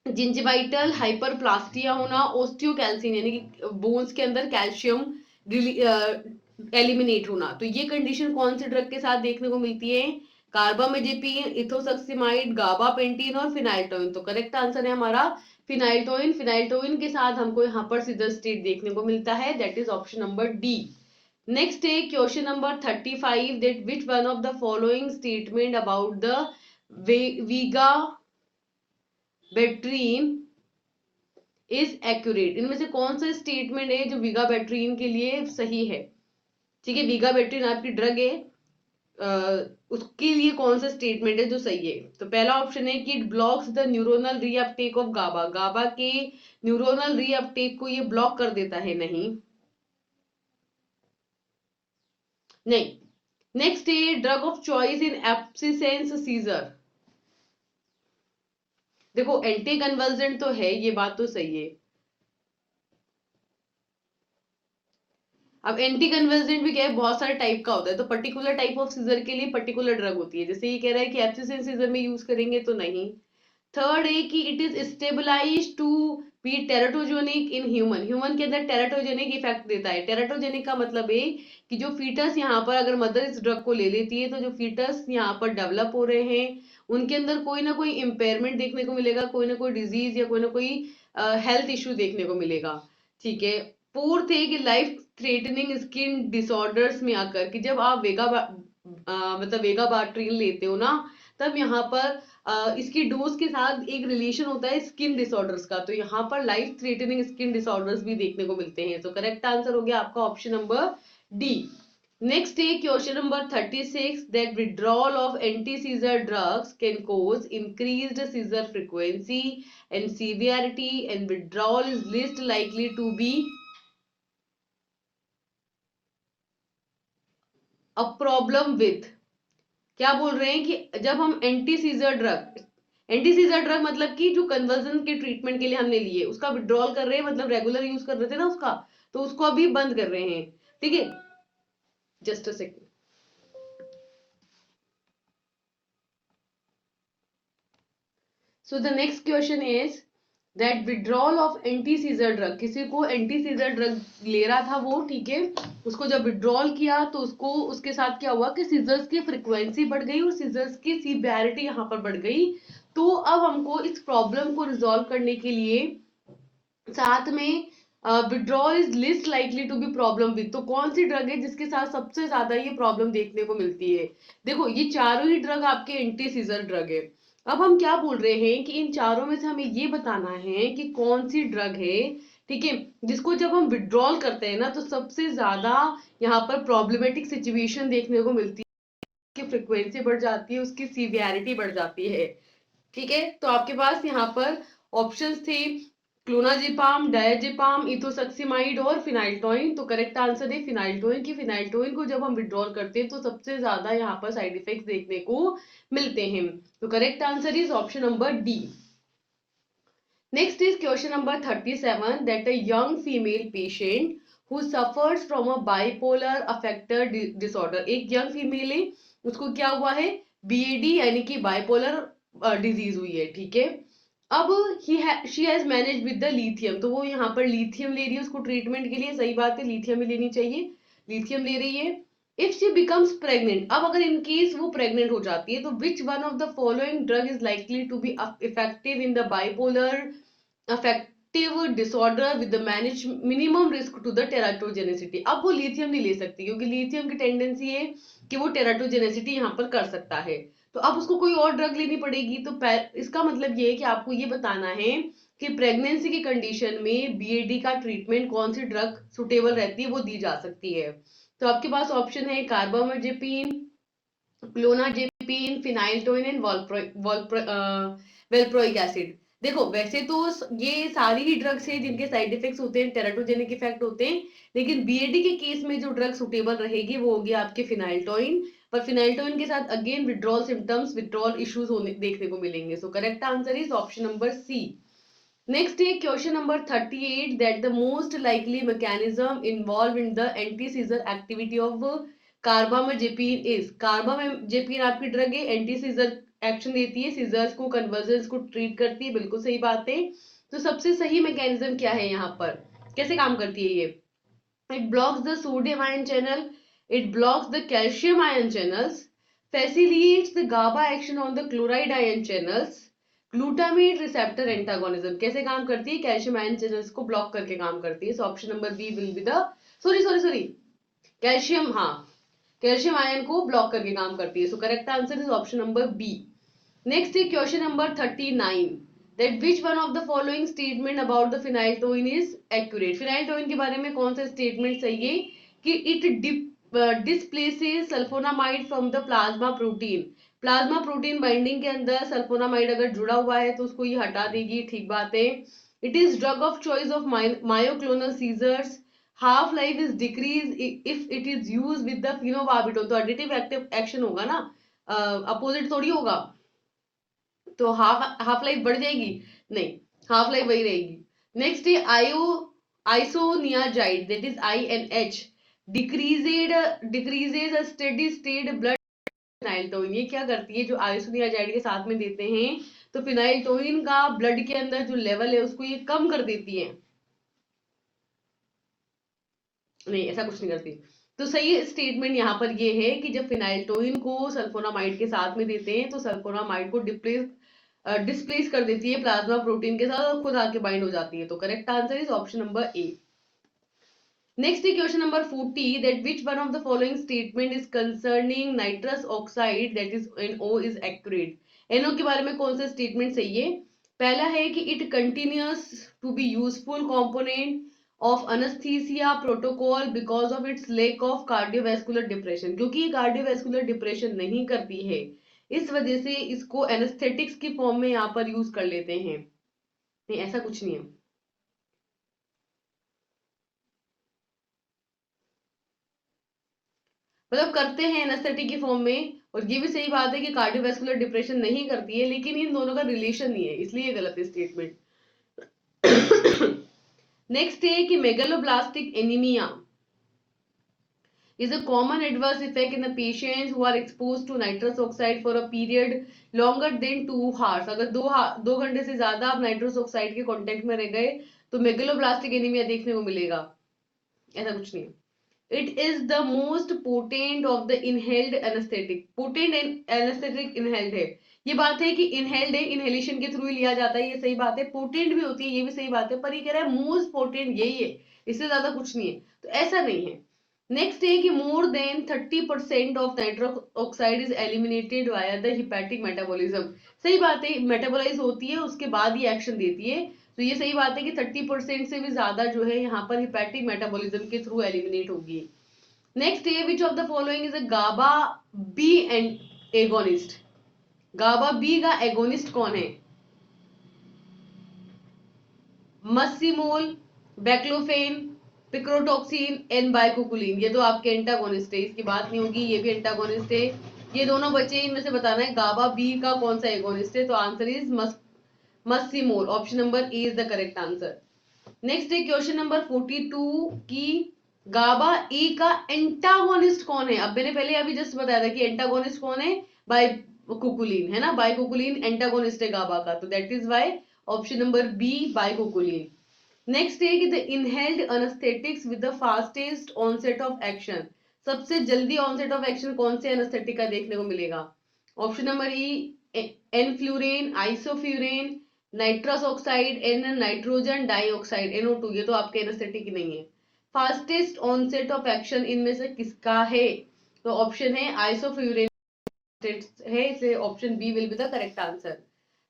जिंजिवाइटल हाइपरप्लास्टिया होना, ओस्टियोकैल्सिन यानी कि बोन्स के अंदर कैल्शियम एलिमिनेट होना। तो ये कंडीशन कौन से ड्रग के साथ देखने को मिलती है? कार्बामेजेपिन, इथोसक्सिमाइड, गाबापेंटिन और फिनाइल्टोइन। तो करेक्ट आंसर है हमारा फिनाइल्टोइन। फिनाइल्टोइन के साथ हमको यहाँ पर सीजर स्टेट देखने को मिलता है, that is option number D. Next है question number 35, that which one of the following statement about the vigabatrin is accurate, इनमें से कौन सा स्टेटमेंट है जो वीगा बेट्रीन के लिए सही है, ठीक है। वीगा बेट्रीन आपकी ड्रग है, उसके लिए कौन सा स्टेटमेंट है जो सही है? तो पहला ऑप्शन है कि it blocks the neuronal reuptake of GABA, GABA के न्यूरोनल रीअपटेक को ये ब्लॉक कर देता है, नहीं नहीं। नेक्स्ट है drug of choice in absence seizure, देखो एंटी कन्वर्जेंट तो है, ये बात तो सही है। अब एंटी कन्वर्जेंट भी क्या है, बहुत सारे टाइप का होता है, तो पर्टिकुलर टाइप ऑफ सीजर के लिए पर्टिकुलर ड्रग होती है, जैसे ये कह रहा है कि एब्सिसेंस सीजर में यूज करेंगे तो नहीं। थर्ड है कि it is stabilize to be teratogenic in human, human के अंदर टेराटोजेनिक इफेक्ट देता है। टेराटोजेनिक का मतलब है कि जो फीटस यहाँ पर अगर मदर इस ड्रग को ले लेती है तो जो फीटस यहाँ पर डेवलप हो रहे हैं उनके अंदर कोई ना कोई इम्पेयरमेंट देखने को मिलेगा, कोई ना कोई डिजीज या कोई ना कोई हेल्थ इश्यू देखने को मिलेगा, ठीक है। फोर्थ है कि लाइफ थ्रेटनिंग स्किन डिसऑर्डर्स में आकर कि जब आप मतलब वेगाबाट्रिन लेते हो ना, तब यहाँ पर इसकी डोज के साथ एक रिलेशन होता है स्किन डिसऑर्डर्स का, तो यहाँ पर लाइफ थ्रेटनिंग स्किन डिसऑर्डर्स भी देखने को मिलते हैं। तो करेक्ट आंसर हो गया आपका ऑप्शन नंबर डी। नेक्स्ट है question number 36, that withdrawal of anti seizure drugs can cause increased seizure frequency and severity and withdrawal is least likely to be a problem with, क्या बोल रहे हैं कि जब हम एंटी सीजर ड्रग मतलब कि जो कन्वर्जन के ट्रीटमेंट के लिए हमने लिए उसका विड्रॉल कर रहे हैं, मतलब रेगुलर यूज कर रहे थे ना उसका, तो उसको अभी बंद कर रहे हैं, ठीक है। Just a second. So the next question is that withdrawal of anti scissor drug, किसी को एंटी सीजर ड्रग ले रहा था वो, ठीक है, उसको जब विड्रॉल किया तो उसको उसके साथ क्या हुआ कि सीजर्स की फ्रिक्वेंसी बढ़ गई और सीजर्स की सीवियरिटी यहाँ पर बढ़ गई। तो अब हमको इस प्रॉब्लम को रिजॉल्व करने के लिए साथ में withdrawal is least likely to be problem with, तो कौन सी ड्रग है जिसके साथ सबसे ज्यादा ये प्रॉब्लम देखने को मिलती है। देखो ये चारों ही ड्रग आपके एंटी सीजर ड्रग है। अब हम क्या बोल रहे हैं कि इन चारों में से हमें ये बताना है कि कौन सी ड्रग है, ठीक है, जिसको जब हम विड्रॉल करते हैं ना तो सबसे ज्यादा यहाँ पर प्रॉब्लमेटिक सिचुएशन देखने को मिलती है, उसकी फ्रिक्वेंसी बढ़ जाती है, उसकी सीवियरिटी बढ़ जाती है, ठीक है। तो आपके पास यहाँ पर ऑप्शंस थे क्लोनाजेपाम, डायजेपाम, इथोसक्सिमाइड और फिनाइल्टोइन। तो करेक्ट आंसर है फिनाइल्टोइन की फिनाइल्टोइन को जब हम विड्रॉल करते हैं तो सबसे ज्यादा यहाँ पर साइड इफेक्ट्स देखने को मिलते हैं। तो correct answer is option number D. Next is question number 37 that a young female patient who suffers from a bipolar affective disorder, एक यंग फीमेल है, उसको क्या हुआ है, बीएडी यानी कि बाइपोलर डिजीज हुई है, ठीक है। अब she has manage with the lithium, तो वो यहाँ पर लिथियम ले रही है उसको ट्रीटमेंट के लिए, सही बात है लिथियम ही लेनी चाहिए, लिथियम ले रही है। इफ शी बिकम्स प्रेग्नेंट, अब अगर इन केस वो प्रेग्नेंट हो जाती है तो which one of the following drug is likely to be effective in the bipolar affective disorder with the manage minimum risk to the teratogenicity. अब वो lithium नहीं ले सकती क्योंकि लिथियम की टेंडेंसी है कि वो टेराटोजेनेसिटी यहाँ पर कर सकता है, तो अब उसको कोई और ड्रग लेनी पड़ेगी। तो इसका मतलब ये है कि आपको ये बताना है कि प्रेगनेंसी की कंडीशन में बीएडी का ट्रीटमेंट कौन सी ड्रग सुटेबल रहती है, वो दी जा सकती है। तो आपके पास ऑप्शन है कार्बामेजेपिन, क्लोनाजेपिन, फिनाइल्टोइन एंड वेल्प्रोइक एसिड। देखो वैसे तो ये सारी ही ड्रग्स हैं जिनके साइड इफेक्ट्स होते हैं, टेराटोजेनिक इफेक्ट होते हैं, लेकिन बीएडी के केस में जो ड्रग सुटेबल रहेगी वो होगी आपके फिनाइल्टोइन। पर फिनाइल्टोइन के साथ again withdrawal symptoms, withdrawal issues होने देखने को मिलेंगे। So correct answer is option number C. Next है question number 38 that the most likely mechanism involve in the anti seizure activity of carbamazepine is, carbamazepine आपकी drug है, anti scissor action देती है, seizures को कन्वर्जन्स को treat करती है, बिल्कुल सही बात है। तो सबसे सही मैकेनिज्म क्या है यहाँ पर, कैसे काम करती है ये, it blocks the sodium ion channel, it blocks the calcium ion channels, facilitates the GABA action on the chloride ion channels, glutamate receptor antagonism, कैसे काम करती है, कैल्शियम आयन चैनल्स को ब्लॉक करके काम करती है। So option number B will be the, sorry calcium, हाँ कैल्शियम आयन को ब्लॉक करके काम करती है। So correct answer is option number B. Next है question number 39 that which one of the following statement about the phenytoin is accurate, phenytoin के बारे में कौन सा स्टेटमेंट सही है कि it displaces sulfonamide from the plasma protein, plasma protein binding के अंदर सल्फोनामाइड अगर जुड़ा हुआ है तो उसको ये हटा देगी, ठीक बात है। It is drug of choice of myoclonic seizures, half life is decrease if it is use with the phenobarbital, तो एडिटिव एक्टिव एक्शन होगा ना, अपोजिट थोड़ी होगा, तो हाफ हाफ लाइफ बढ़ जाएगी, नहीं हाफ लाइफ वही रहेगी। नेक्स्ट है isoniazid that is INH decreases a steady state blood phenytoin, ये क्या करती है जो आइसोनियाजाइड के साथ में देते हैं तो फिनाइल्टोइन का ब्लड के अंदर जो लेवल है उसको ये कम कर देती है, नहीं ऐसा कुछ नहीं करती। तो सही स्टेटमेंट यहाँ पर ये है कि जब फिनाइल्टोइन को सल्फोनामाइड के साथ में देते हैं तो सल्फोनामाइड को डिस्प्लेस कर देती है प्लाज्मा प्रोटीन के साथ और खुद आके बाइंड हो जाती है। तो correct answer is option number A. Next question number 40 that which one of the following statement is concerning nitrous oxide that is NO is accurate, NO के बारे में कौन सा स्टेटमेंट सही है। पहला है कि it continues to be useful component of anaesthesia protocol because of its lack of cardiovascular depression, क्योंकि ये कार्डियोवैस्कुलर डिप्रेशन नहीं करती है इस वजह से इसको एनेस्थेटिक्स की फॉर्म में यहाँ पर यूज कर लेते हैं, नहीं ऐसा कुछ नहीं है। मतलब करते हैं एनेस्थेटिक की फॉर्म में। और ये भी सही बात है कि कार्डियोवैस्कुलर डिप्रेशन नहीं करती है, लेकिन इन दोनों का रिलेशन नहीं है, इसलिए गलत है स्टेटमेंट। नेक्स्ट है कि megaloblastic anaemia is a common adverse effect in the patients who are exposed to nitrous oxide for a period longer than 2 hours। अगर 2 घंटे से ज्यादा आप नाइट्रस ऑक्साइड के कांटेक्ट में रह गए तो मेगलोब्लास्टिक एनीमिया देखने को मिलेगा। ऐसा कुछ नहीं है। It is the most potent of the inhaled anaesthetic. Potent anaesthetic inhaled है, ये बात है कि इनहेल्ड है, इनहेलेशन के थ्रू ही लिया जाता है, ये सही बात है। पोटेंट भी होती है, ये भी सही बात है, पर ये कह रहा है मोस्ट पोटेंट यही है, इससे ज्यादा कुछ नहीं है, तो ऐसा नहीं है। नेक्स्ट है कि more than 30% of nitrous oxide is eliminated via the hepatic metabolism. सही बात है, मेटाबोलाइज होती है उसके बाद ही एक्शन देती है, तो ये सही बात है कि 30% से भी ज्यादा जो है यहाँ पर हिपैटिक मेटाबॉलिज्म के थ्रू एलिमिनेट होगी। नेक्स्ट है which of the following is a GABA B and agonist. GABA B का एगोनिस्ट कौन है? Muscimol, baclofen, picrotoxin, and bicuculline. ये तो आपके एंटागोनिस्ट है, इसकी बात नहीं होगी, ये भी एंटागोनिस्ट है। ये दोनों बचे, इनमें से बताना है गाबा बी का कौन सा एगोनिस्ट है, तो answer is muscimol. Option number A is the correct answer. Next है क्वेश्चन नंबर 42 की गाबा ई का एंटागोनिस्ट कौन है? अब मैंने पहले अभी जस्ट बताया था कि एंटागोनिस्ट कौन है, बाइकोकुलिन है ना, बाइकोकुलिन एंटागोनिस्ट है गाबा का, तो that is why option number B bicuculline. Next है कि the inhaled anaesthetics with the fastest onset of action. सबसे जल्दी ऑनसेट ऑफ एक्शन कौन से एनेस्थेटिक का देखने को मिलेगा? Option number E enflurane, isoflurane, nitrous oxide, an nitrogen dioxide NO2। ये तो आपके एनेस्थेटिक ही नहीं है। फास्टेस्ट ऑनसेट ऑफ एक्शन इनमें से किसका है? तो ऑप्शन है आइसोफ्यूरेन है, इसलिए option B will be the correct answer.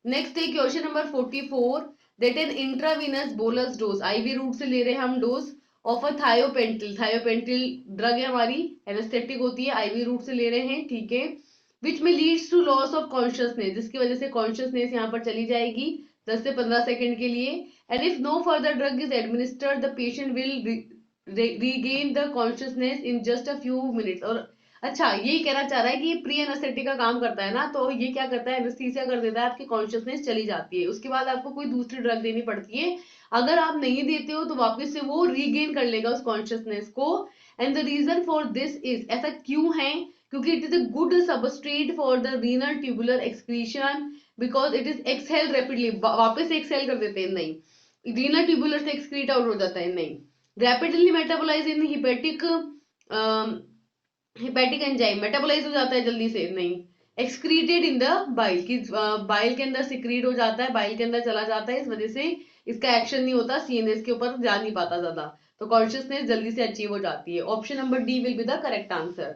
Next है question number 44 that an intravenous bolus dose, IV route से ले रहे हैं हम dose of a thiopental. Thiopental drug है हमारी, एनेस्थेटिक होती है, आईवी रूट से ले रहे हैं, ठीक है। विच में leads to loss of consciousness, जिसकी वजह से कॉन्शियसनेस यहाँ पर चली जाएगी 10 से 15 सेकंड के लिए। And if no further drug is administered the patient will regain the consciousness in just a few minutes. और अच्छा, यही कहना चाह रहा है कि ये प्री एनेस्थेटिक का काम करता है ना, तो ये क्या करता है, एनेस्थीसिया कर देता है, आपकी कॉन्शियसनेस चली जाती है, उसके बाद आपको कोई दूसरी ड्रग देनी पड़ती है। अगर आप नहीं देते हो तो वापस से वो रीगेन कर लेगा उस कॉन्शियसनेस को। And the reason for this is, ऐसा क्यों है? क्योंकि it is a good substrate for the renal tubular excretion because it is exhale rapidly. वापस से एक्सहेल कर देते हैं, नहीं, रीनल ट्यूबुलर से एक्सक्रीट आउट हो जाता है, नहीं। Rapidly metabolize in hepatic enzyme, metabolize हो जाता है जल्दी से, नहीं। एक्सक्रीटेड इन द बाइल, की बाइल के अंदर सिक्रीट हो जाता है, बाइल के अंदर चला जाता है, इस वजह से इसका एक्शन नहीं होता, सीएनएस के ऊपर जा नहीं पाता ज्यादा, तो कॉन्शियसनेस जल्दी से अचीव हो जाती है। Option number D will be the correct answer.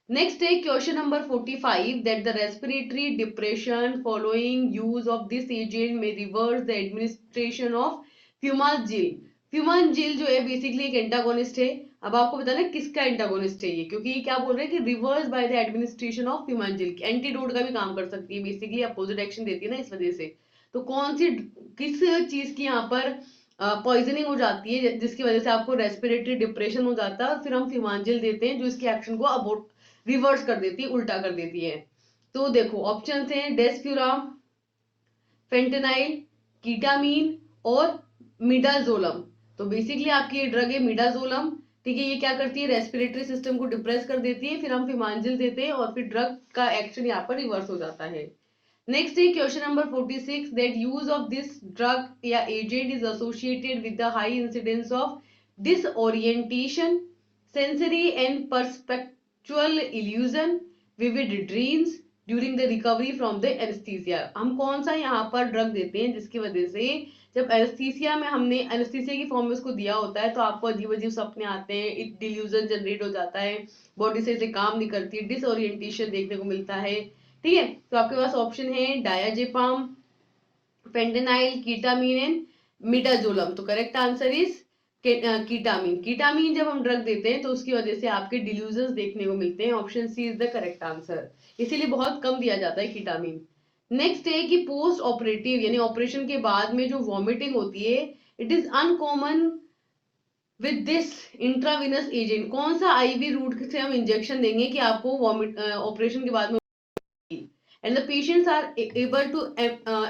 Next है question number 45 that the respiratory depression following use of this agent may reverse the administration of flumazenil. Flumazenil जो है बेसिकली एक एंटागोनिस्ट है। अब आपको बताना किसका एंटागोनिस्ट है ये, क्योंकि ये क्या बोल रहे हैं कि reverse by the administration of flumazenil, antidote का भी काम कर सकती है, बेसिकली अपोजिट एक्शन देती है ना, इस वजह से। तो कौन सी, किस चीज की यहाँ पर पॉइजनिंग हो जाती है जिसकी वजह से आपको रेस्पिरेटरी डिप्रेशन हो जाता है, और फिर हम फ्यूमाजिल देते हैं जो इसके एक्शन को अबोट रिवर्स कर देती है, उल्टा कर देती है। तो देखो ऑप्शन है डेस्फ्यूराम, फेंटेनाइल, कीटामीन और मिडाजोलम। तो बेसिकली आपकी ये ड्रग है मिडाजोलम, ठीक है। ये क्या करती है, रेस्पिरेटरी सिस्टम को डिप्रेस कर देती है, फिर हम फिमांजिल देते हैं और फिर ड्रग का एक्शन यहाँ पर रिवर्स हो जाता है। नेक्स्ट है question number 46 that use of this drug या agent is associated with the high incidence of disorientation, sensory and perceptual illusion, vivid dreams during the recovery from the anaesthesia. हम कौन सा यहाँ पर ड्रग देते हैं जिसकी वजह से जब एनेस्थीसिया में हमने एनेस्थीसिया की फॉर्म में उसको दिया होता है तो आपको अजीब अजीब सपने आते हैं, एक डिल्यूजन जनरेट हो जाता है, बॉडी से इसे काम नहीं करती, डिसओरिएंटेशन देखने को मिलता है, ठीक है। तो आपके पास ऑप्शन है डायाजेपाम, फेंटेनाइल, कीटामीन एंड मिडाजोलम। तो करेक्ट आंसर इज कीटामीन। कीटामीन जब हम ड्रग देते हैं तो उसकी वजह से आपके डिल्यूजन्स देखने को मिलते हैं, option C is the correct answer, इसीलिए बहुत कम दिया जाता है कीटामीन। नेक्स्ट है कि पोस्ट ऑपरेटिव यानी ऑपरेशन के बाद में जो वॉमिटिंग होती है, it is uncommon with this intravenous agent, कौन सा आईवी रूट से हम इंजेक्शन देंगे कि आपको वॉमिट ऑपरेशन के बाद में, and the patients are able to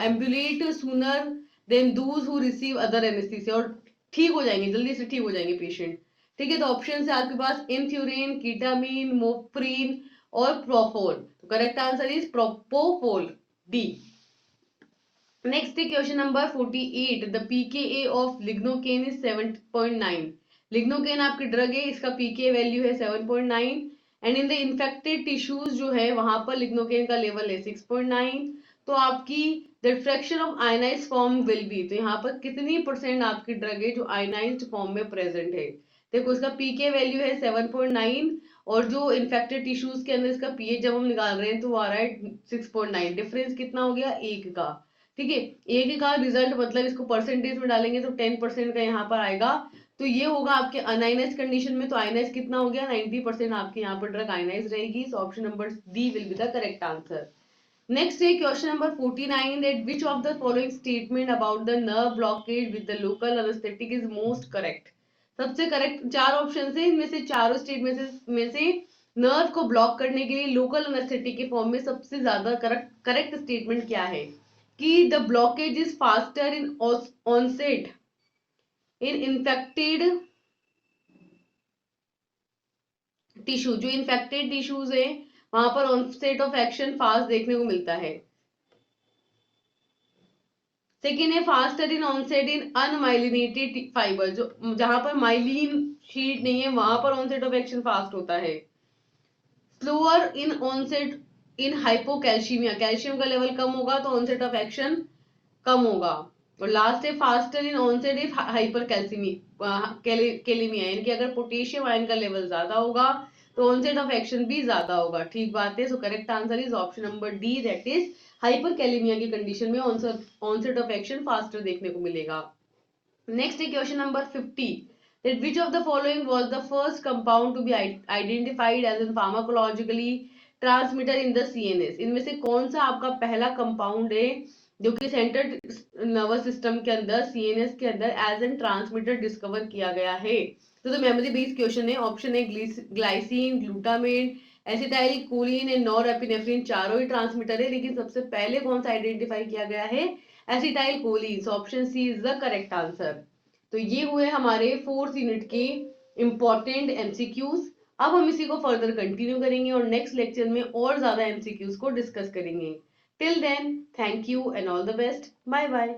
ambulate sooner than those who receive other anesthesia, और ठीक हो जाएंगे, जल्दी से ठीक हो जाएंगे पेशेंट। ठीक है, तो ऑप्शन है आपके पास इनफ्यूरिन, कीटामीन, मोफ्रीन और प्रोपोल। तो correct answer is propofol, D. Next है question number 48, the pKa of lignocaine is 7.9। Lignocaine आपकी ड्रग है, इसका पीके वैल्यू है 7.9, and in the infected tissues जो है वहां पर लिग्नोकेन का लेवल है 6.9। तो आपकी the fraction of ionize form will be, तो यहाँ पर कितनी परसेंट आपकी ड्रग है जो आयनाइज्ड फॉर्म में प्रेजेंट है। देखो इसका पीके वैल्यू है 7.9, और जो इन्फेक्टेड टिश्यूज के अंदर इसका पीएच जब हम निकाल रहे हैं तो आ रहा है 6.9, डिफरेंस कितना हो गया, एक का। ठीक है, एक का रिजल्ट मतलब इसको परसेंटेज में डालेंगे तो 10% का यहाँ पर आएगा। तो ये होगा आपके अनआयनाइज कंडीशन में, तो आयनाइज कितना हो गया, 90% आपके यहाँ पर ड्रग आयनाइज रहेगी। So option number D will be the correct answer. Next है question number 49, that which of the following statement about the nerve blockage with the local anaesthetic is most correct. सबसे correct चार option है, इनमें से चारों statement में से nerve को ब्लॉक करने के लिए लोकल एनेस्थेटिक के फॉर्म में सबसे ज्यादा करेक्ट स्टेटमेंट क्या है, कि the blockage is faster in onset in infected tissue, जो infected tissues है वहां पर onset of action फास्ट देखने को मिलता है। सेकेंड है faster in onset in unmyelinated fibre, जो जहां पर माइलिन शीट नहीं है वहां पर ऑनसेट ऑफ एक्शन फास्ट होता है। स्लोअर इन ऑनसेट इन हाइपोकैल्शियमिया, कैल्शियम का लेवल कम होगा तो ऑनसेट ऑफ एक्शन कम होगा। और लास्ट है faster in onset if hyperkalaemia, यानी कि अगर पोटेशियम आयन का लेवल ज्यादा होगा तो ऑनसेट ऑफ एक्शन भी ज्यादा होगा। ठीक बात है, so correct answer is option number D, that is hyper kalaemia की कंडीशन में ऑनसेट ऑफ एक्शन फास्टर देखने को मिलेगा। नेक्स्ट है question number 50, that which of the following was the first compound to be identified as a pharmacologically transmitter in the CNS। इनमें से कौन सा आपका पहला कंपाउंड है जो कि सेंट्रल नर्वस सिस्टम के अंदर सीएनएस के अंदर एज एन ट्रांसमीटर डिस्कवर किया गया है। तो मेमोरी बेस्ड क्वेश्चन है। ऑप्शन है glycine, glutamate, acetyl choline and norepinephrine, चारों ही ट्रांसमीटर है, लेकिन सबसे पहले कौन सा आइडेंटिफाई किया गया है, acetylcholine. Option C is the correct answer. तो ये हुए हमारे 4th यूनिट के इंपॉर्टेंट एमसीक्यूज। अब हम इसी को फर्दर कंटिन्यू करेंगे और नेक्स्ट लेक्चर में और ज्यादा एमसीक्यूज को डिस्कस करेंगे। Till then, thank you and all the best, bye bye.